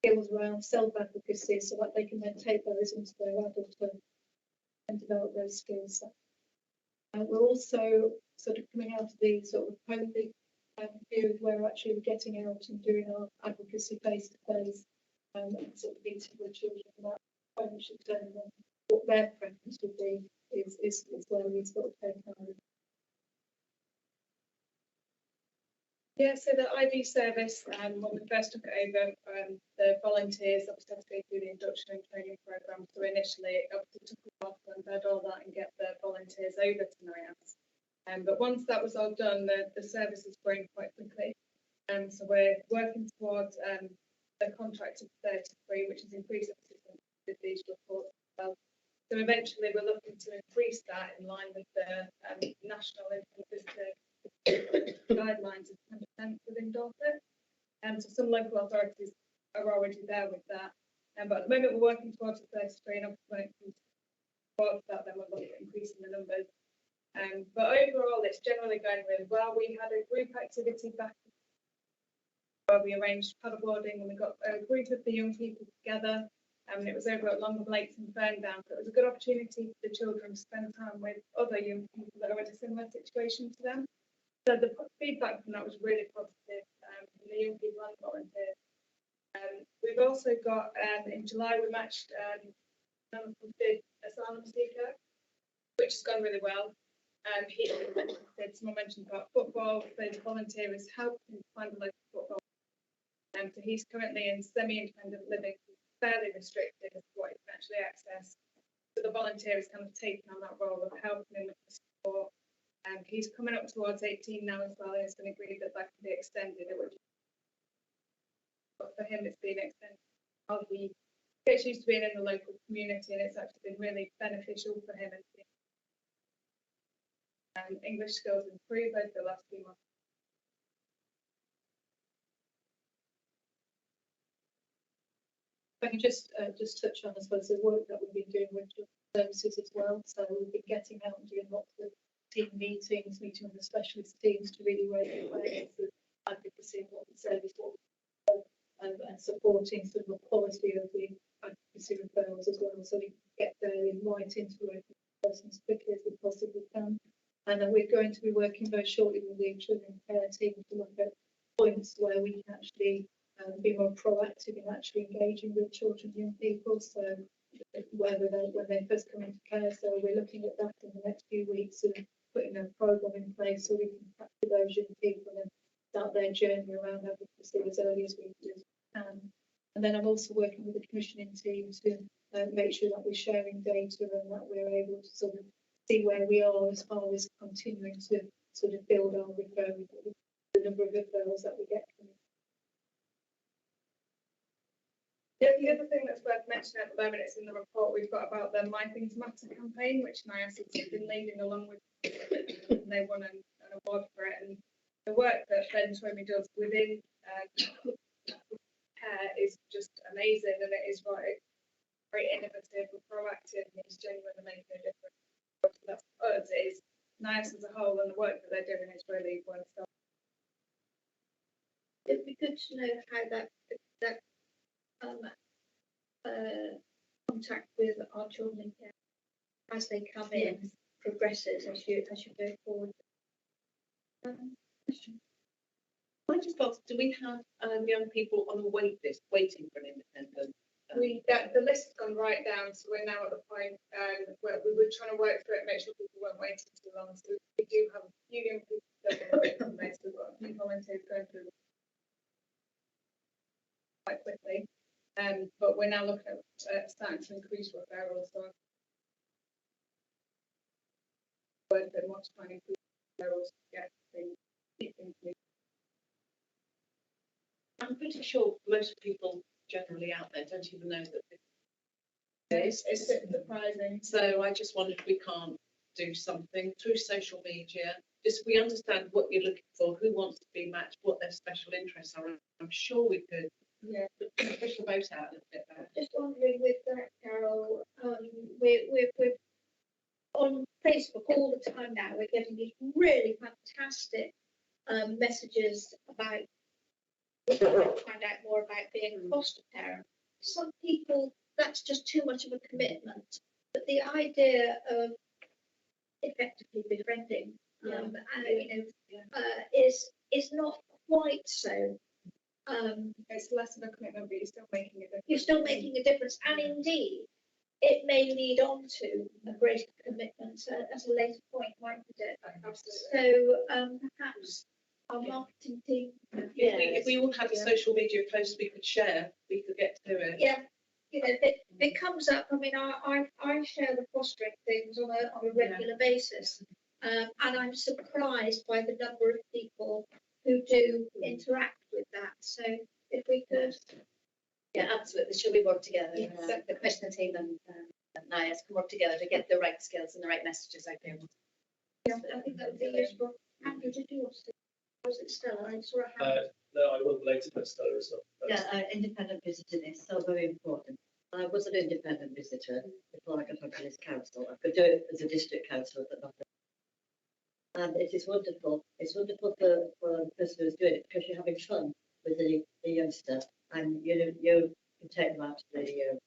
skills around self-advocacy, so that they can then take those into their adulthood and develop those skills. We're also sort of coming out of the sort of COVID period where actually we're getting out and doing our advocacy face to face, and sort of meeting with children about how we should turn them, what their preference would be is where we sort of take our. Yeah, so the IB service, when we first took it over, the volunteers obviously had to go through the induction and training programme. So initially, it obviously took a while to embed all that and get the volunteers over to NIAS. But once that was all done, the service is growing quite quickly. So we're working towards the contract of 33, which is increased with these reports as well. So eventually, we're looking to increase that in line with the national visitor guidelines of 10% within Dorset. So some local authorities are already there with that. But at the moment we're working towards the 33, and obviously when it comes towards that, then we're looking at increasing the numbers. But overall, it's generally going really well. We had a group activity back where we arranged paddleboarding, and we got a group of the young people together. And it was over at Longham Lakes in Ferndown. So it was a good opportunity for the children to spend time with other young people that are in a similar situation to them. So the feedback from that was really positive from the young people and volunteers. We've also got, in July, we matched an asylum seeker, which has gone really well. Someone mentioned about football, the volunteer has helped him find a local football. So he's currently in semi-independent living, fairly restricted as to what he can actually access. So the volunteer is kind of taking on that role of helping him with the support. He's coming up towards 18 now as well, and it's been agreed that that can be extended. But for him, it's been extended. He gets used to being in the local community, and it's actually been really beneficial for him. And English skills improved over the last few months. If I can just touch on, I suppose, the work that we've been doing with services as well. So we've been getting out and doing lots of team meetings, meeting with the specialist teams to really raise awareness of advocacy and what the service was, and supporting sort of the quality of the advocacy referrals as well, so we can get there in right into the person as quickly as we possibly can. And then we're going to be working very shortly with the children care team to look at points where we can actually be more proactive in actually engaging with children and young people. So whether when they first come into care, so we're looking at that in the next few weeks and putting a programme in place so we can capture those young people and start their journey around advocacy as early as we can. And then I'm also working with the commissioning team to make sure that we're sharing data and that we're able to sort of see where we are as far as continuing to sort of build our referral, the number of referrals that we get from it. Yeah, the other thing that's worth mentioning at the moment is in the report we've got about the My Things Matter campaign, which NIAS has been leading along with. They won an award for it, and the work that Ben Twomey does within care is just amazing, and it is very innovative and proactive, and it's genuinely making a difference. That's us, it is NIAS as a whole, and the work that they're doing is really well done. It'd be good to know how that contact with our children in care as they come in progresses as you go forward. I just ask, do we have young people on a wait list waiting for an independent? The list has gone right down, so we're now at the point where we were trying to work through it, make sure people weren't waiting too long. So we do have a few young people that are waiting on this. We've got a few volunteers going through quite quickly, but we're now looking at starting to increase referrals. So work a bit more to try and increase referrals to get things. I'm pretty sure most people generally out there don't even know that it's surprising. So I just wonder if we can't do something through social media. Just we understand what you're looking for, who wants to be matched, what their special interests are. I'm sure we could push the boat out a little bit better. Just wondering with that, Carol, we're on Facebook all the time now. We're getting these really fantastic messages about find out more about being a foster parent. Some people, that's just too much of a commitment. But the idea of effectively befriending, is not quite so. It's less of a commitment, but you're still making a difference. You're still making a difference, and indeed, it may lead on to a greater commitment at a later point, mightn't it? So perhaps our marketing team. If we all had a social media post we could share, we could get to it. Yeah. If it comes up, I mean, I share the fostering things on a regular basis, and I'm surprised by the number of people who do interact with that. So if we could, Yeah, absolutely. Should we work together? Yes. The commissioner team and NIAS can work together to get the right skills and the right messages out there. yeah, I think that would be useful. Andrew, did you also? Was it Stella? I saw a hand. No, I wasn't related to Stella as well. Yeah, independent visiting is so very important. I was an independent visitor before I got onto this council. I could do it as a district councillor, but not. And it is wonderful. It's wonderful for the person who's doing it because you're having fun with the youngster, and you can take them out to the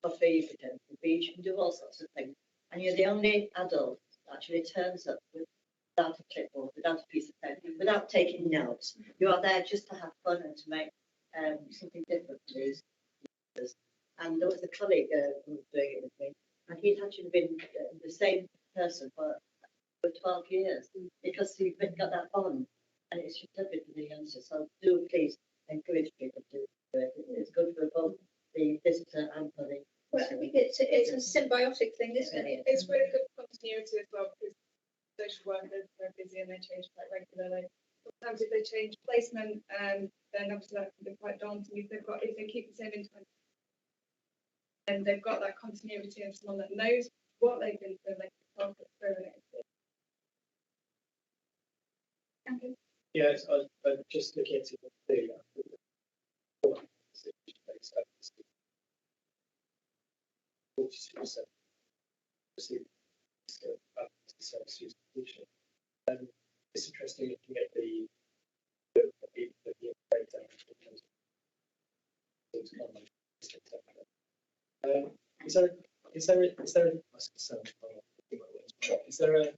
coffee, you can take them to the beach, you can do all sorts of things. And you're the only adult that actually turns up without a clipboard, without a piece of pen, without taking notes. You are there just to have fun and to make something different for these users. And there was a colleague who was doing it with me, and he'd actually been the same person for 12 years because you've got that bond, and it's just lovely for the youngsters. So do please encourage people to do it. It's good for both the visitor and for the. Well, I think it's a symbiotic thing, isn't it? It's really good continuity as well because social workers are busy and they change quite regularly. Sometimes if they change placement, then obviously that can be quite daunting. If they keep the same intent, and they've got that continuity of someone that knows what they've been through, they can talk it through it. Yes, I'm just looking at the 42%. It's interesting looking at the breakdown. Is there a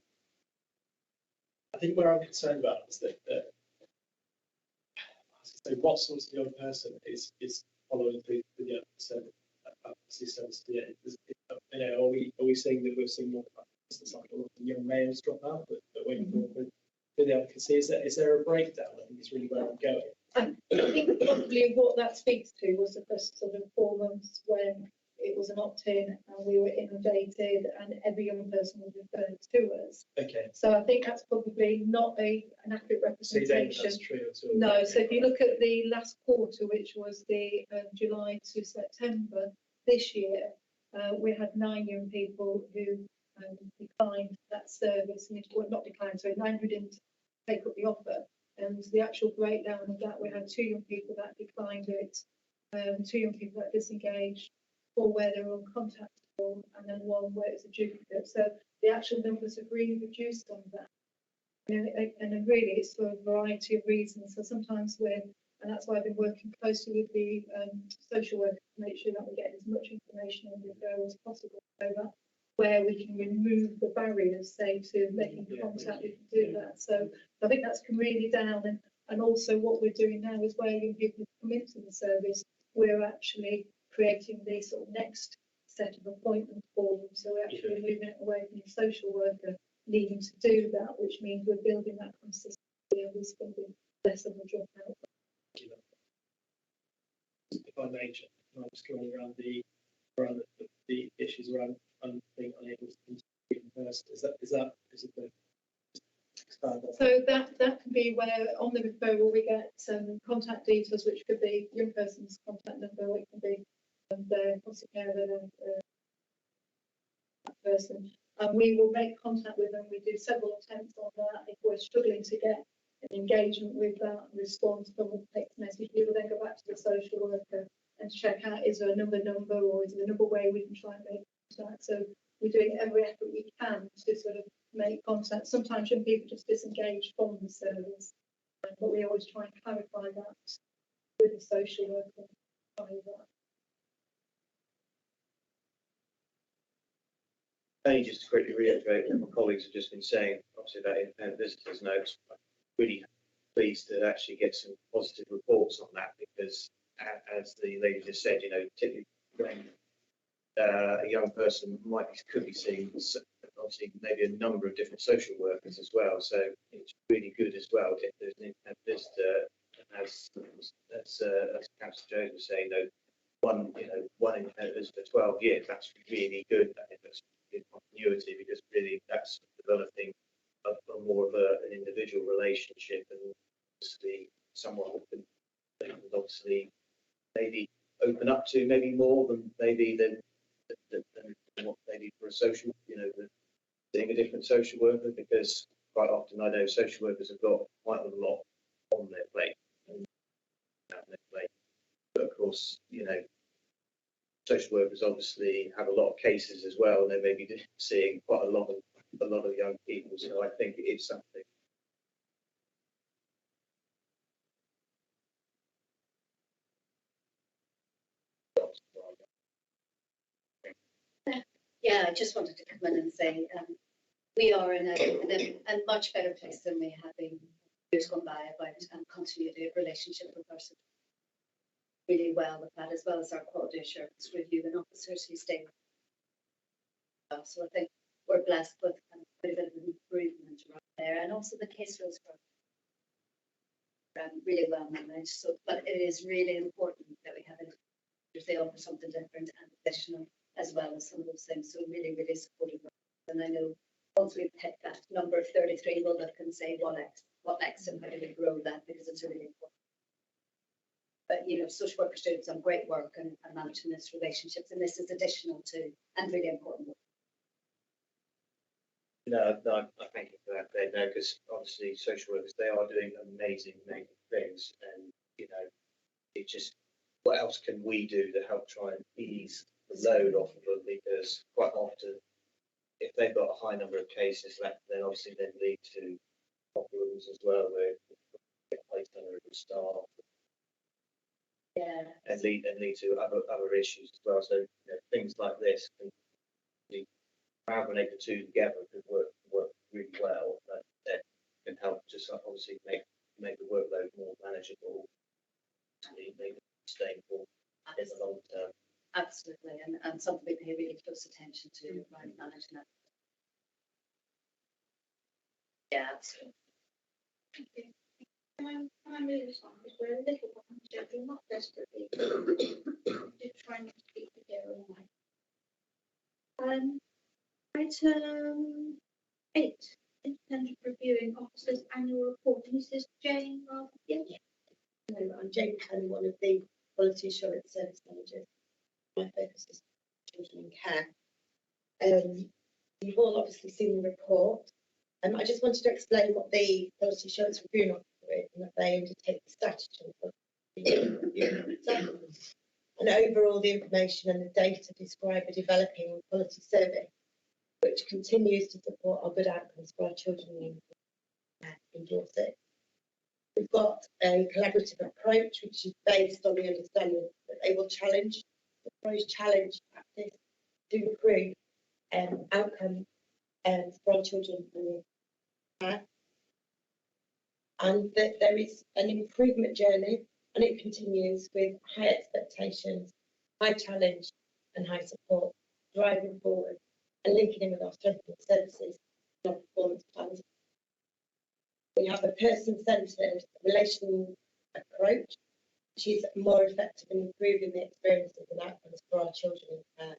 I think where I'm concerned about is that what sort of young person is following through with the service? Are we seeing that we're seeing more business like a lot of young males drop out, but waiting for the advocacy? Is there a breakdown? I think is really where I'm going. I think probably what that speaks to was the first sort of 4 months when it was an opt-in and we were inundated and every young person was referred to us. Okay. So I think that's probably not an accurate representation. That's true at all. No, so if you look at the last quarter, which was the July to September this year, we had 9 young people who declined that service. Well, not declined, sorry, 9 who didn't take up the offer. And the actual breakdown of that, we had 2 young people that declined it, 2 young people that disengaged, 4 where they were uncontactable, and then 1 where it's a duplicate. So the actual numbers have really reduced on that. And really it's for a variety of reasons. So sometimes and that's why I've been working closely with the social worker to make sure that we get as much information on the referral as possible, so that where we can remove the barriers, say, to making contact, we can do that. So I think that's come really down. And also what we're doing now is where young people come into the service, we're actually creating the sort of next set of appointments for them. So we're actually moving it away from the social worker needing to do that, which means we're building that consistency and there's going to be less of a dropout. If I may, I'm just going around the issues around being unable to continue in person. Is it the expand on? So that can be where on the referral we get some contact details, which could be young person's contact number, it can be their foster care that person, and we will make contact with them. We do several attempts on that. If we're struggling to get an engagement with that response from the text message, we will then go back to the social worker and check out, is there another number or is there another way we can try and make contact. So we're doing every effort we can to sort of make contact. Sometimes young people just disengage from the service, but we always try and clarify that with the social worker. Only just to quickly reiterate what my colleagues have just been saying, obviously about independent visitors notes. I'm really pleased to actually get some positive reports on that, because as the lady just said, you know, typically when a young person could be seeing obviously maybe a number of different social workers as well. So it's really good as well if there's an independent visitor, as Councillor Jones was saying, one independent visitor for 12 years. That's really good. That's good continuity, because really that's developing a more of an individual relationship, and obviously someone who can obviously maybe open up to maybe more than maybe than what maybe for a social, seeing a different social worker, because quite often I know social workers have got quite a lot on their plate. But of course, social workers obviously have a lot of cases as well, and they may be seeing quite a lot of young people. So I think it is something. Yeah, I just wanted to come in and say we are in a much better place than we have been years gone by about continuity of relationship with our citizens. Really well with that, as well as our quality assurance reviewing officers who stay with us. So I think we're blessed with quite a bit of improvement right there, and also the caseloads are really well managed. So, but it is really important that we have it if they offer something different and additional, as well as some of those things. So really, really supportive. And I know once we've hit that number of 33, we'll look and say what next and how do we grow that, because it's really important. But social workers doing some great work and managing this relationships, and this is additional to and really important. No, I thank you for that, Ben. No, because obviously social workers, they are doing amazing things, and it just, what else can we do to help try and ease the load off of them? Because quite often, if they've got a high number of cases, that then obviously then lead to problems as well, where they get placed under a staff. Yeah. And lead to other issues as well. So things like this can amalgamate the two together, could work really well. That can help to obviously make the workload more manageable, make it sustainable in the long term. Absolutely, and something we pay really close attention to around managing that. Yeah, absolutely. Thank you. Can I move this on, because we're a little behind schedule, not desperately, just trying to keep the gear all night. Item 8, independent reviewing officers annual report. And this is Jane rather. Yeah. Hello, I'm Jane Cannon, one of the quality assurance service managers. My focus is children in care. You've all obviously seen the report. I just wanted to explain what the quality assurance reviewing officer is, and that they undertake the statutory and overall the information and the data describe a developing quality survey which continues to support our good outcomes for our children in Dorset. We've got a collaborative approach which is based on the understanding that they will challenge practice to improve outcome for our children in care, and that there is an improvement journey, and it continues with high expectations, high challenge and high support, driving forward and linking in with our strengthening services and our performance plans. We have a person-centred relation approach, which is more effective in improving the experiences and outcomes for our children in care,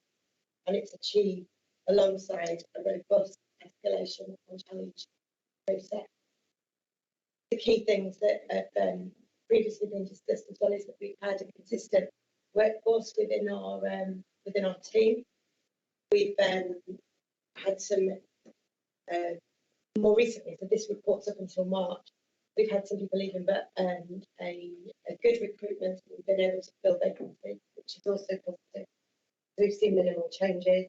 and it's achieved alongside a robust escalation and challenge process. The key things that have previously been discussed as well is that we've had a consistent workforce within our team. We've had some more recently, so this report's up until March, we've had some people leaving, but a good recruitment. We've been able to fill vacancies, which is also positive. We've seen minimal changes.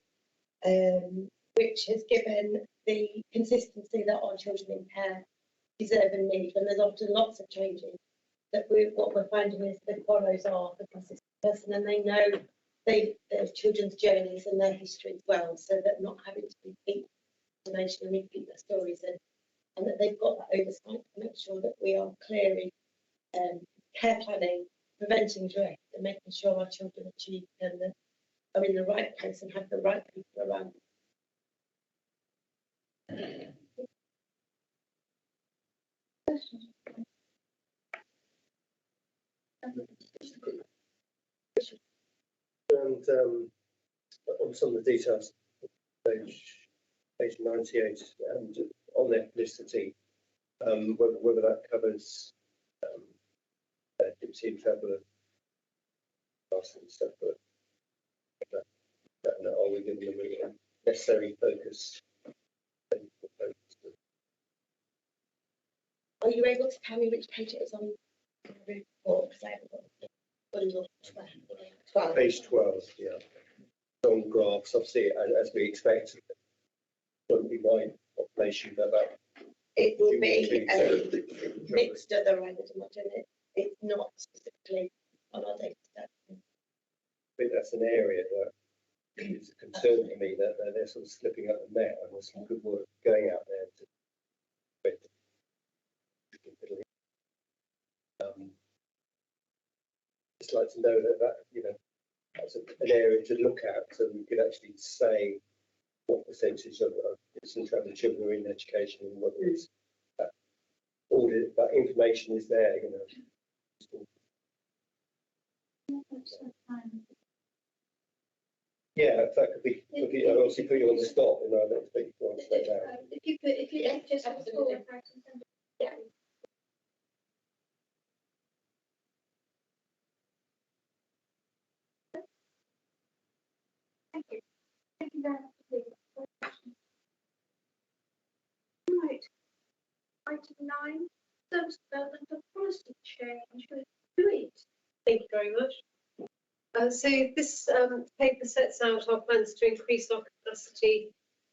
which has given the consistency that our children in care deserve and need. And there's often lots of changes that what we're finding is the follows are the consistent person, and they know their children's journeys and their history as well, so that not having to repeat information and repeat their stories, and that they've got that oversight to make sure that we are clearly care planning, preventing drift, and making sure our children achieve and are in the right place and have the right people around them. And on some of the details, page 98, and on their publicity, whether that covers Dipsy and Fabula and stuff, but are we giving them a necessary focus? Are you able to tell me which page it is on the report? Because I haven't got it. 12. Page 12, yeah. On graphs, obviously, as we expect, it won't be wide population, but about it will be mixed other, I would imagine. It's not specifically on our data set. I think that's an area that is a concern to me, that they're sort of slipping up the net, and there's some good work going out there to just like to know that that's an area to look at, so we could actually say what percentage of disenfranchised children are in education, and whether it's all that information is there, Yeah, if that could be, I'll obviously put you on the spot, and I don't expect you to answer that. If you just yeah. Thank you. Thank you very much. Right. Item 9, service development of policy change. Do it. Thank you very much. So this paper sets out our plans to increase our capacity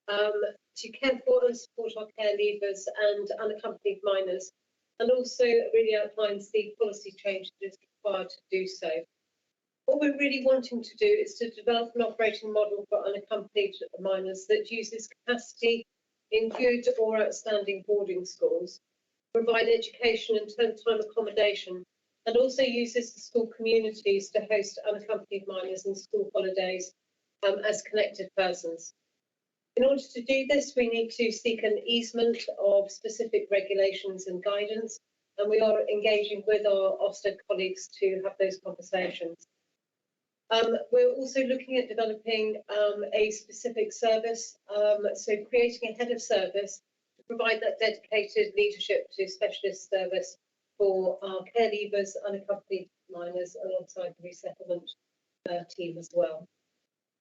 to care for and support our care leavers and unaccompanied minors, and also really outlines the policy change that is required to do so. What we're really wanting to do is to develop an operating model for unaccompanied minors that uses capacity in good or outstanding boarding schools, provide education and term-time accommodation, and also uses the school communities to host unaccompanied minors in school holidays as connected persons. In order to do this, we need to seek an easement of specific regulations and guidance, and we are engaging with our Ofsted colleagues to have those conversations. We're also looking at developing a specific service, so creating a head of service to provide that dedicated leadership to specialist service for our care leavers, unaccompanied minors, alongside the resettlement team as well.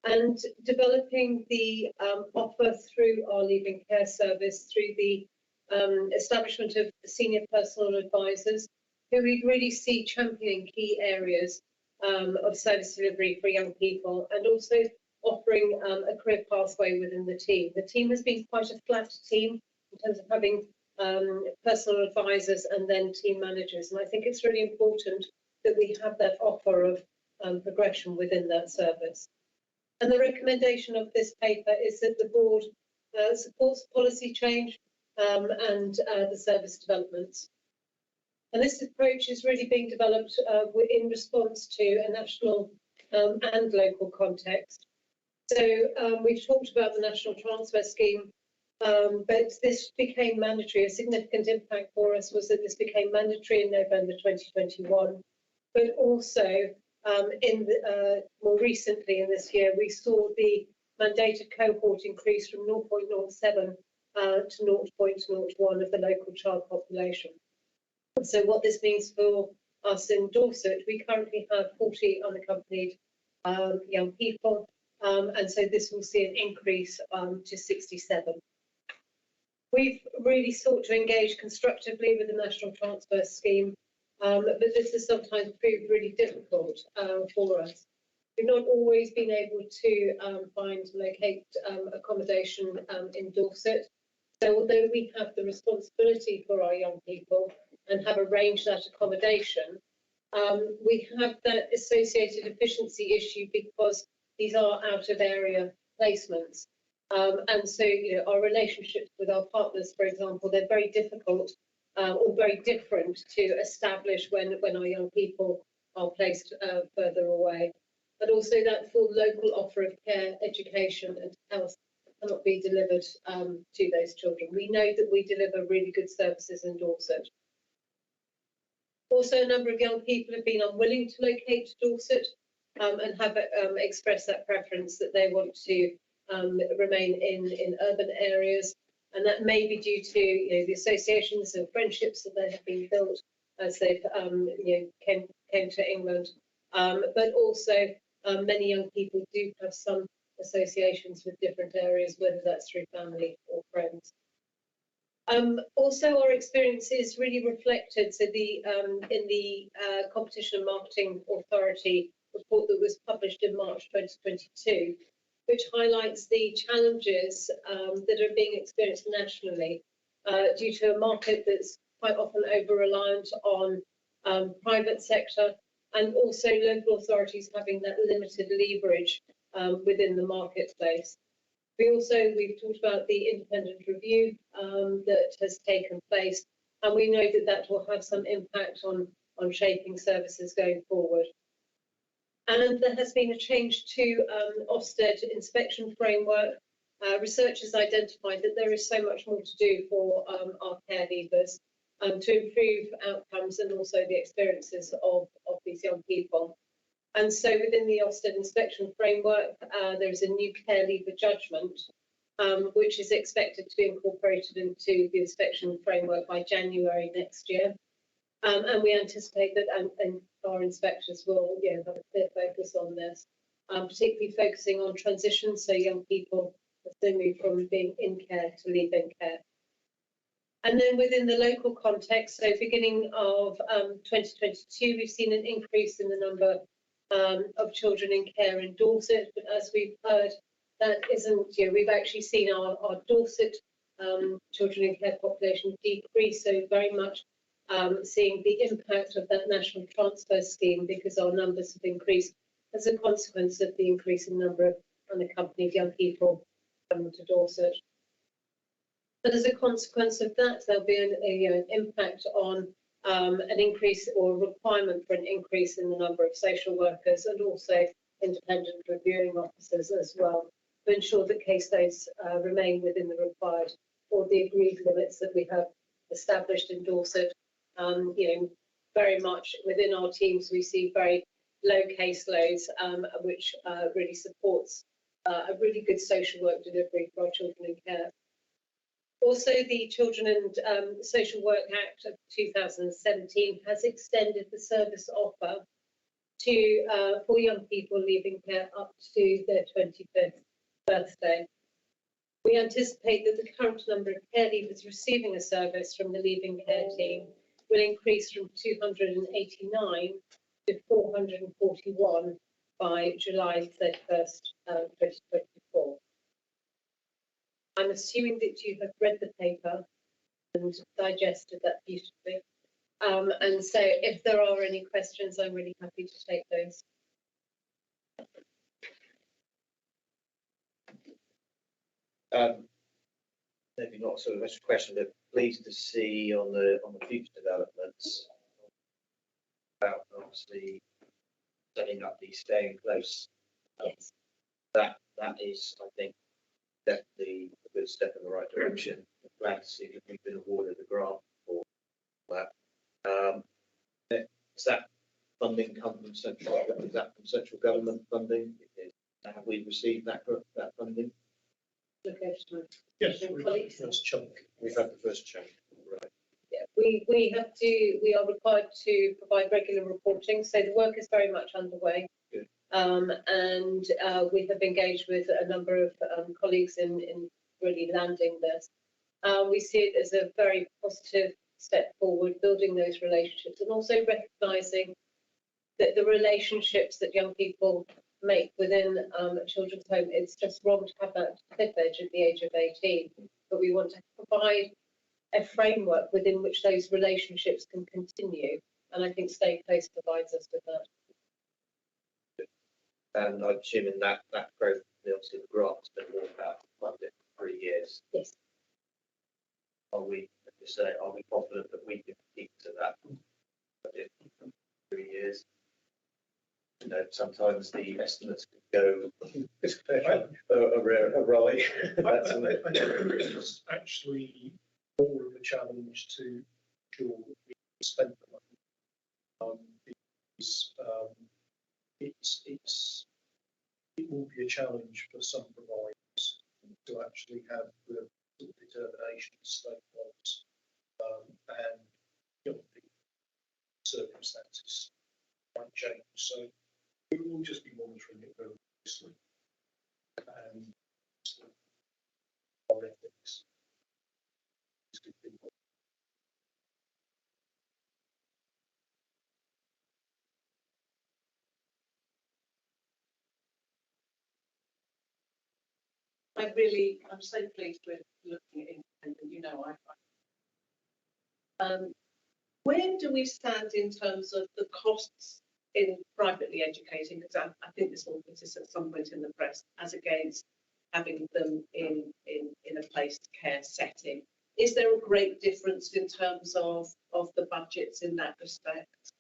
And developing the offer through our leaving care service, through the establishment of senior personal advisors, who we really see championing key areas of service delivery for young people, and also offering a career pathway within the team. The team has been quite a flat team in terms of having personal advisors and then team managers, and I think it's really important that we have that offer of progression within that service. And the recommendation of this paper is that the board supports policy change and the service developments. And this approach is really being developed in response to a national and local context. So we've talked about the National Transfer Scheme, but this became mandatory. A significant impact for us was that this became mandatory in November 2021, but also more recently in this year, we saw the mandated cohort increase from 0.07 to 0.01 of the local child population. So what this means for us in Dorset, we currently have 40 unaccompanied young people, and so this will see an increase to 67. We've really sought to engage constructively with the National Transfer Scheme, but this has sometimes proved really difficult for us. We've not always been able to locate accommodation in Dorset. So although we have the responsibility for our young people and have arranged that accommodation, we have that associated efficiency issue because these are out of area placements. And so, our relationships with our partners, for example, they're very difficult or very different to establish when our young people are placed further away. But also that full local offer of care, education and health cannot be delivered to those children. We know that we deliver really good services in Dorset. Also, a number of young people have been unwilling to locate Dorset and have expressed that preference that they want to remain in urban areas. And that may be due to the associations and friendships that they have been built as they've came to England. But also many young people do have some associations with different areas, whether that's through family or friends. Also, our experience is really reflected. So in the Competition and Marketing Authority report that was published in March 2022, which highlights the challenges that are being experienced nationally due to a market that's quite often over-reliant on private sector and also local authorities having that limited leverage within the marketplace. We've talked about the independent review that has taken place, and we know that that will have some impact on shaping services going forward. And there has been a change to Ofsted inspection framework. Research has identified that there is so much more to do for our care leavers to improve outcomes and also the experiences of these young people. And so within the Ofsted inspection framework, there is a new care leaver judgment, which is expected to be incorporated into the inspection framework by January next year. And we anticipate that and our inspectors will have a clear focus on this, particularly focusing on transition, so young people as they move from being in care to leaving care. And then within the local context, so beginning of 2022, we've seen an increase in the number of children in care in Dorset, but as we've heard, that isn't, we've actually seen our Dorset children in care population decrease, so very much seeing the impact of that national transfer scheme because our numbers have increased as a consequence of the increase in number of unaccompanied young people coming to Dorset. But as a consequence of that, there'll be an impact on an increase or requirement for an increase in the number of social workers and also independent reviewing officers as well to ensure that caseloads remain within the required or the agreed limits that we have established in Dorset. Very much within our teams, we see very low caseloads, which really supports a really good social work delivery for our children in care. Also, the Children and Social Work Act of 2017 has extended the service offer to for young people leaving care up to their 25th birthday. We anticipate that the current number of care leavers receiving a service from the leaving care team will increase from 289 to 441 by July 31st, 2024. I'm assuming that you have read the paper and digested that beautifully. And so if there are any questions, I'm really happy to take those. Maybe not sort of a question, but pleased to see on the future developments about obviously setting up the staying close. Yes. That is, I think, definitely a good step in the right direction. I'm glad to see that we've been awarded a grant for that. Does that funding come from central? Is that from central government funding? Have we received that funding? Look over to Yes, my we've had colleagues. the first chunk. We've had the first chunk, right? Yeah, we are required to provide regular reporting, so the work is very much underway. Good. And we have engaged with a number of colleagues in really landing this. We see it as a very positive step forward, building those relationships and also recognising that the relationships that young people make within a children's home. It's just wrong to have that cliff edge at the age of 18, but we want to provide a framework within which those relationships can continue. And I think Stay Close provides us with that. And I'm assuming that growth, obviously the grant's been more about funded for 3 years. Yes. Are we confident that we can keep to that budget for 3 years? You know, sometimes the estimates can go awry. I think it's actually more of a challenge to ensure we spend the money. Because it will be a challenge for some providers to actually have the determination to stay close, and you know, the circumstances might change. So we will just be monitoring it very closely. And our ethics is good people. I'm so pleased with looking at independent, you know, where do we stand in terms of the costs in privately educating? Because I think this will put us at some point in the press as against having them in a placed care setting. Is there a great difference in terms of the budgets in that respect?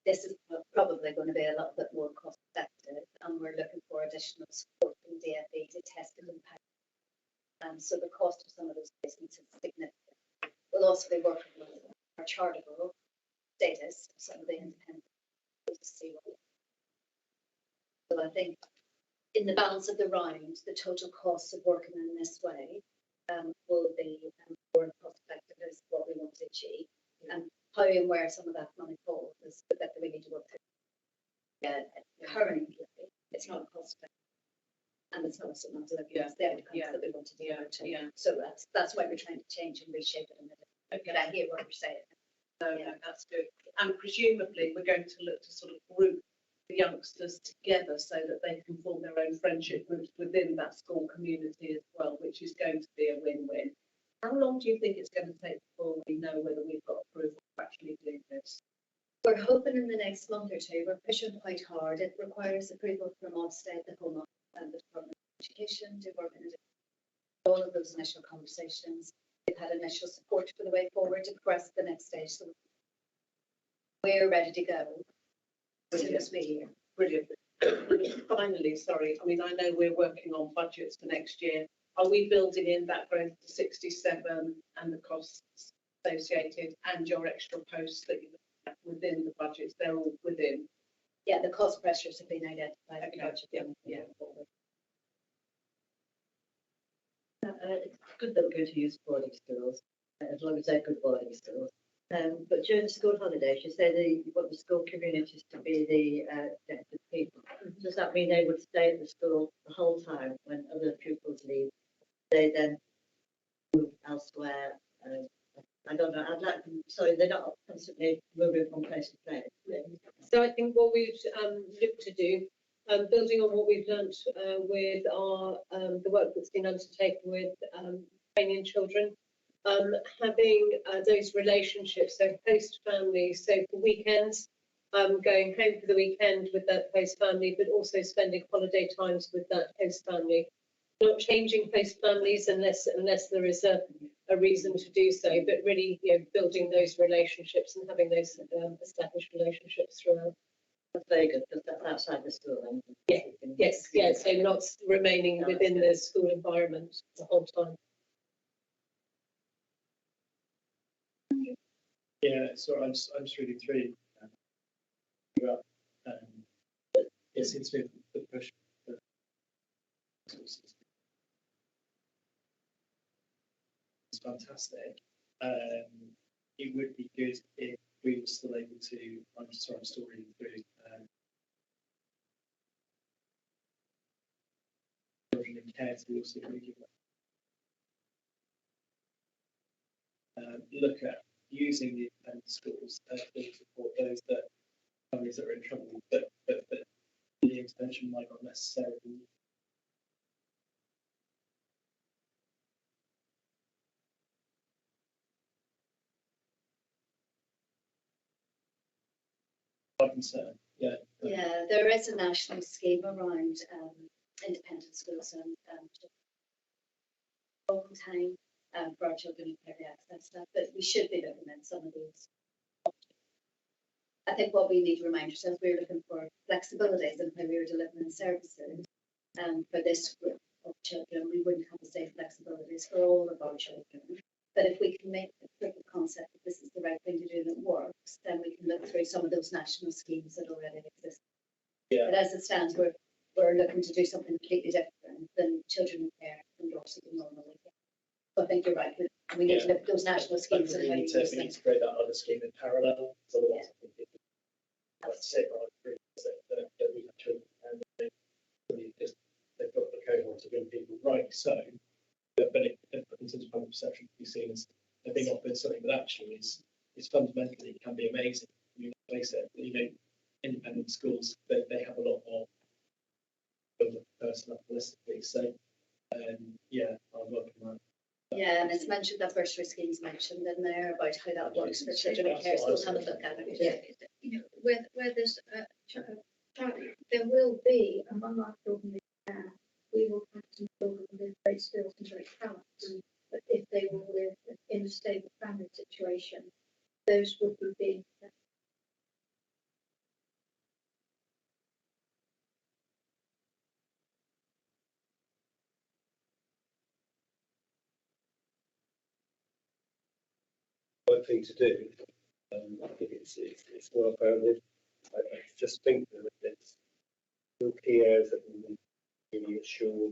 This is probably going to be a little bit more cost effective, and we're looking for additional support from DFE to test the impact. So the cost of some of those placements is significant. We'll also be working with our charitable status of some of the independent to see what. So I think in the balance of the round, the total cost of working in this way will be more cost effective as what we want to achieve. And how and where some of that money falls is the bit that we need to work through. Currently, it's not cost effective. And it's not so much like the outcomes that we want to do. So that's why we're trying to change and reshape it a minute. Okay, I hear what you're saying. No, that's good. And presumably we're going to look to sort of group the youngsters together so that they can form their own friendship groups within that school community as well, which is going to be a win-win. How long do you think it's going to take before we know whether we've got approval for actually doing this? We're hoping in the next month or two. We're pushing quite hard. It requires approval from Ofsted, the Home Office, and the Department of Education to work in all of those initial conversations. We've had initial support for the way forward to progress to the next stage. So we're ready to go as soon as we hear. Brilliant. Finally, sorry, I mean, I know we're working on budgets for next year. Are we building in that growth to 67 and the costs associated and your extra posts that you have within the budgets? They're all within. Yeah, the cost pressures have been identified. Okay. Yeah. It's good that we're going to use boarding schools, as long as they're good boarding schools. But during the school holidays, you say that you want the school communities to be the people. Does that mean they would stay at the school the whole time when other pupils leave? They then move elsewhere? I don't know. I'd like them, so they're not constantly moving from place to place. So I think what we'd look to do, building on what we've learnt with our the work that's been undertaken with training children, having those relationships, so host families, so for weekends, going home for the weekend with that host family, but also spending holiday times with that host family. Not changing host families unless there is a reason to do so, but really, you know, building those relationships and having those established relationships throughout. That's very good, because that's outside the school. Yeah, yes, yeah, so not remaining within the school environment the whole time. Yeah, so I'm just reading through. It seems to be the push. It's fantastic. It would be good if we were still able to. I'm still reading through. Children in care to also look at using the independent schools to support those families that are in trouble, but the intervention might not necessarily. Concern. Yeah. Yeah, there is a national scheme around independent schools and open time for our children who carry access stuff, but we should be looking at some of these. I think what we need to remind ourselves, we're looking for flexibilities in how we are delivering services. For this group of children, we wouldn't have the same flexibilities for all of our children. But if we can make the proof of concept that this is the right thing to do and it works, then we can look through some of those national schemes that already exist. Yeah. But as it stands, we're looking to do something completely different than children in care and Dorset would normally get. So I think you're right. We need to look at those national schemes and how to use them. We need to create that other scheme in parallel. So otherwise, I think that's it. Right, that we have to, and they've got the cohort of young people, right? So, but it, in terms of public perception, can be seen as they're being offered something, but actually, it's fundamentally it can be amazing. You know, face it, you know, independent schools they have a lot more of the personal holistically. So, yeah, I'm working on. Yeah, and it's mentioned that bursary schemes mentioned in there about how that works for children in care. So we'll have a look at it. Yeah, you know, where there's a child, there will be among our children in care, we will have some children with great skills and great talents. But if they will live in a stable family situation, those would be being. Right thing to do. I think it's well founded. I just think that there's real key areas that we need to really assure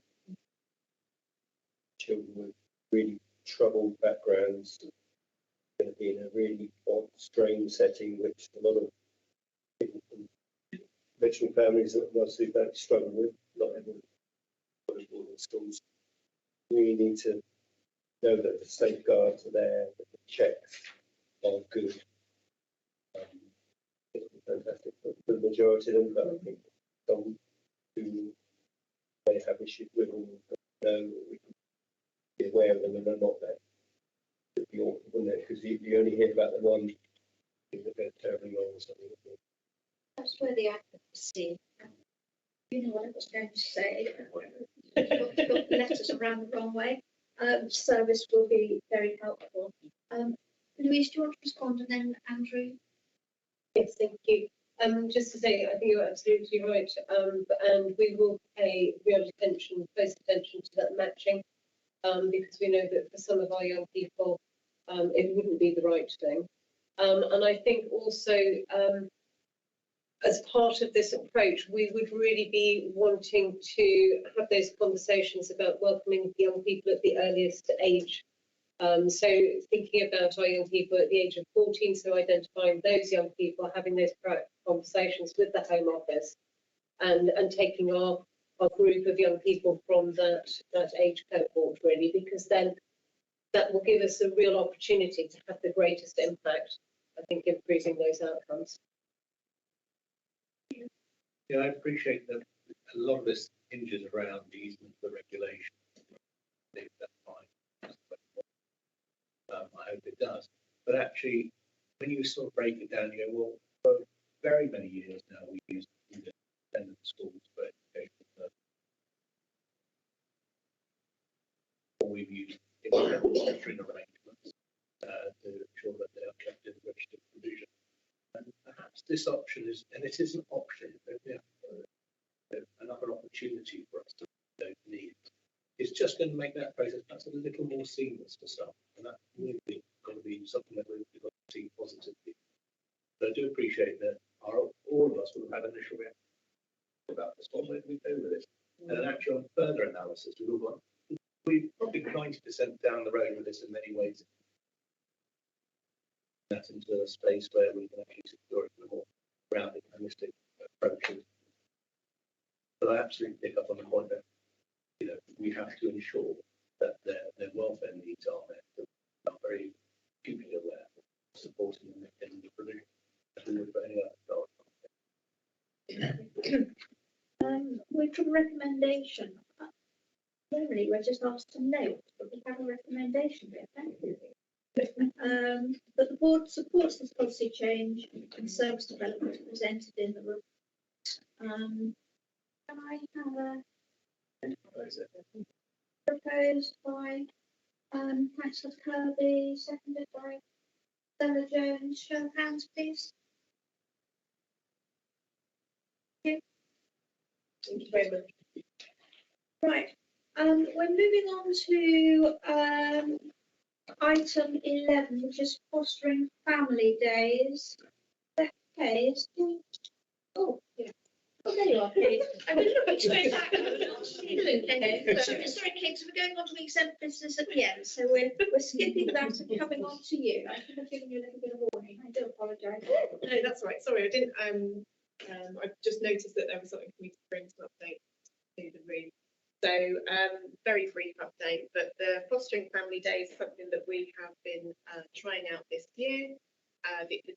children with really troubled backgrounds going to be in a really odd, strange setting, which a lot of people from veteran families that mostly don't struggle with. Not everyone in schools. We need to know that the safeguards are there, that the checks are good. It's fantastic for the majority of them, but I think some who may have issues with them know that we can be aware of them and they're not there. It'd be awful, wouldn't it? Because you only hear about the one thing that goes terribly wrong or something. That's where the advocacy, you know what I was going to say, got letters around the wrong way. Service will be very helpful. Louise, do you want to respond, and then Andrew? Yes, thank you. Just to say, I think you're absolutely right, and we will pay real attention, close attention to that matching, because we know that for some of our young people, it wouldn't be the right thing. And I think also, as part of this approach, we would really be wanting to have those conversations about welcoming young people at the earliest age. So thinking about our young people at the age of 14, so identifying those young people, having those conversations with the Home Office and taking our group of young people from that age cohort really, because then that will give us a real opportunity to have the greatest impact, I think, improving those outcomes. Yeah, I appreciate that a lot of this hinges around the easement of the regulation. I think that's fine. I hope it does. But actually, when you sort of break it down, you go, well, for very many years now, we use independent schools for education. Or we've used independent lecturing arrangements to ensure that they are kept in registered provision. And perhaps this option is, and it is an option, another opportunity for us to don't need. It's just going to make that process perhaps a little more seamless for staff, and that's really going to be something that we've got to see positively. But I do appreciate that all of us will have had initial reaction about this. What might we do with this? And an actual further analysis, we're probably 90% down the road with this in many ways. That's into a space where we can actually secure it in a more grounded, holistic approach. But I absolutely pick up on the point that we have to ensure that their welfare needs are met. We're not very acutely aware of supporting them in the provision as we would for any other actual recommendation. Normally, we're just asked to note, but we have a recommendation here. Thank you. But the board supports this policy change and service development presented in the report. Can I have a proposed by Councillor Kirby, seconded by Stella Jones? Show of hands, please. Thank you very much. Right. We're moving on to item 11, which is fostering family days. Okay, oh, yeah. Oh, there you are, Kate. I was looking straight back. Sorry, Kate, so we're going on to exempt business at the end, so we're skipping that and coming on to you. I think I've given you a little bit of warning. I do apologise. No, that's all right. Sorry, I didn't. I just noticed that there was something for me to bring to update to the room. So, very brief update, but the Fostering Family Day is something that we have been trying out this year.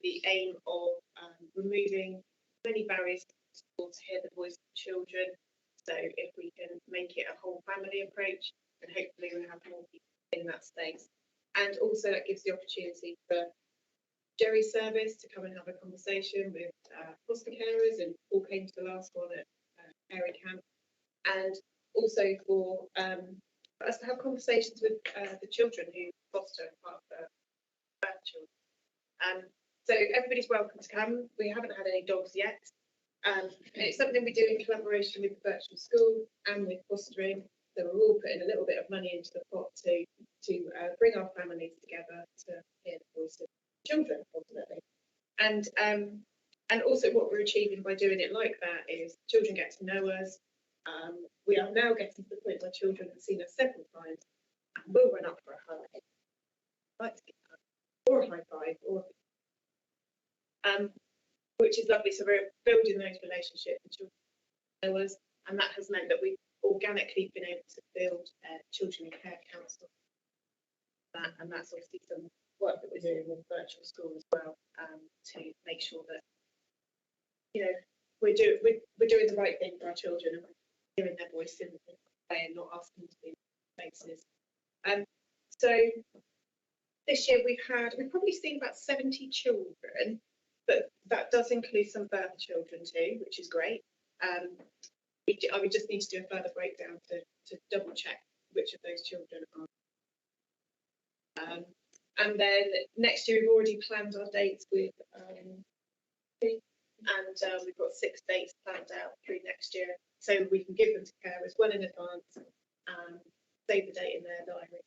The aim of removing many barriers to hear the voice of children. So, if we can make it a whole family approach, then hopefully we'll have more people in that space. And also that gives the opportunity for Jerry's service to come and have a conversation with foster carers, and all came to the last one at Caring Camp. And also for us to have conversations with the children who foster part of the children. So everybody's welcome to come. We haven't had any dogs yet. And it's something we do in collaboration with the virtual school and with fostering. So we're all putting a little bit of money into the pot to bring our families together to hear the voice of children, ultimately. And also what we're achieving by doing it like that is children get to know us. We are now getting to the point where children have seen us several times and will run up for a hug, like to get a hug, or a high five, or which is lovely. So we're building those relationships with children who know us, and that has meant that we've organically been able to build children in care council. And that's obviously some work that we're doing with virtual school as well, to make sure that we're doing the right thing for our children and hearing their voice in the way and not asking them to be in places. So this year we've probably seen about 70 children, but that does include some further children too, which is great. We just need to do a further breakdown to double check which of those children are. And then next year we've already planned our dates with and we've got 6 dates planned out through next year, so we can give them to carers well in advance and save the date in their diary.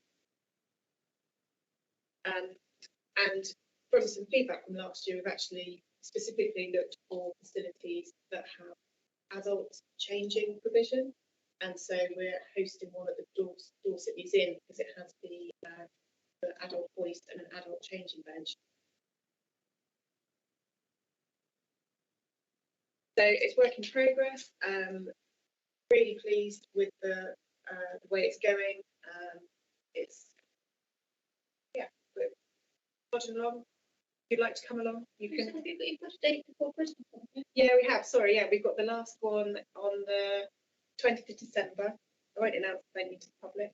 And from some feedback from last year, we've actually specifically looked for facilities that have adult changing provision, and so we're hosting one at the Dorset Museum because it has the adult hoist and an adult changing bench. So it's work in progress. Really pleased with the way it's going. We're plodding along. If you'd like to come along, you can. You've got a date before Christmas. Yeah, we have. Sorry, yeah, we've got the last one on the 20th of December. I won't announce the venue to the public.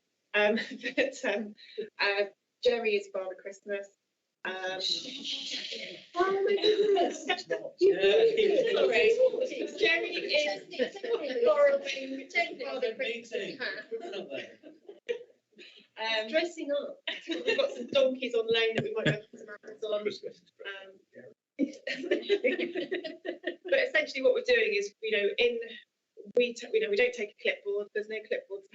But Jerry is Father Christmas. Oh my goodness! Sorry, Jerry is borrowing Father Christmas hat. Dressing up. We've got some donkeys on loan that we might have some Amazon. But essentially, what we're doing is, we don't take a clipboard. There's no clipboards,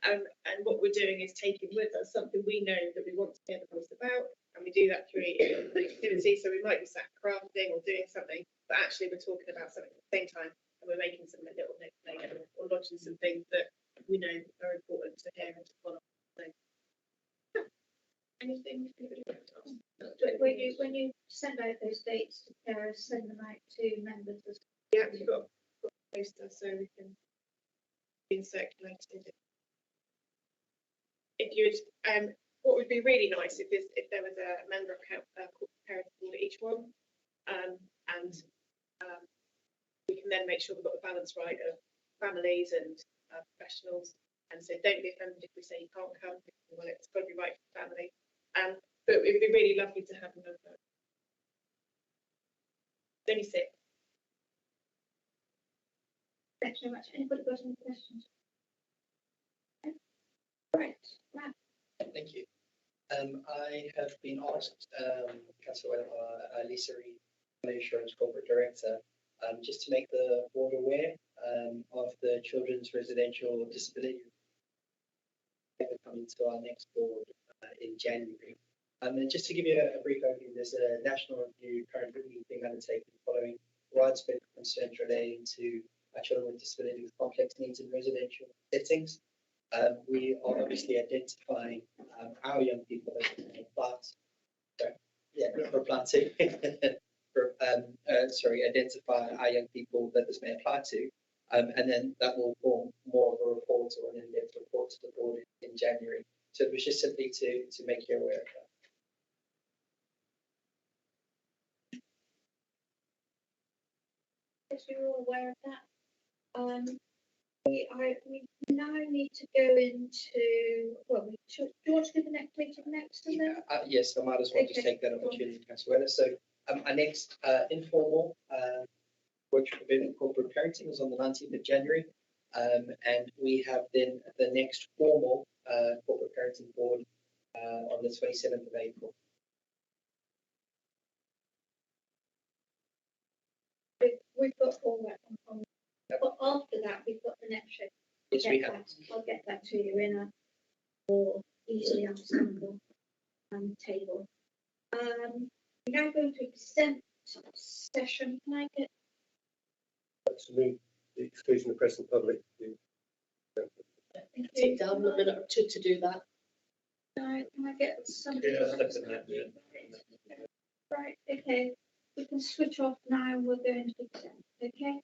and what we're doing is taking with us something we know that we want to hear the voice about, and we do that through activity. So we might be sat crafting or doing something, but actually we're talking about something at the same time, and we're making some little notes later or lodging some things that we know are important to hear and to follow. So, yeah. Anything anybody want to ask? When you send out those dates to carers, send them out to members as well. Yeah, we've got a poster so we can be circulated. If you'd, what would be really nice if there was a member of parents for each one, and we can then make sure we've got the balance right of families and professionals, and so don't be offended if we say you can't come. Well, it's got to be right for the family. But it would be really lovely to have a member. It's only 6. Thanks very much. Anybody got any questions? Right. Thank you. I have been asked, Councillor Lisa Reid, Insurance Corporate Director, just to make the board aware of the Children's Residential Disability coming to our next board in January. And just to give you a brief overview, there's a national review currently being undertaken following widespread concerns relating to children with disabilities with complex needs in residential settings. We are obviously identifying our young people that can apply identify our young people that this may apply to, and then that will form more of a report or an in-depth report to the board in January. So it was just simply to make you aware of that. As you're all aware of that, we now need to go into, well, do you want to do the next meeting next? And then? Yes, I might as well just take that opportunity, Councillor. So our next informal workshop event in corporate parenting was on the 19th of January, and we have then the next formal corporate parenting board on the 27th of April. We've got all that on. But after that, we've got the next show. Yes, we have. I'll get that to you in a more easily understandable table. We're now going to exempt session. Can I get? To move the exclusion of press and public. Take down a minute or two to do that. Can I get something? Right, okay. We can switch off now and we'll go into exempt, okay?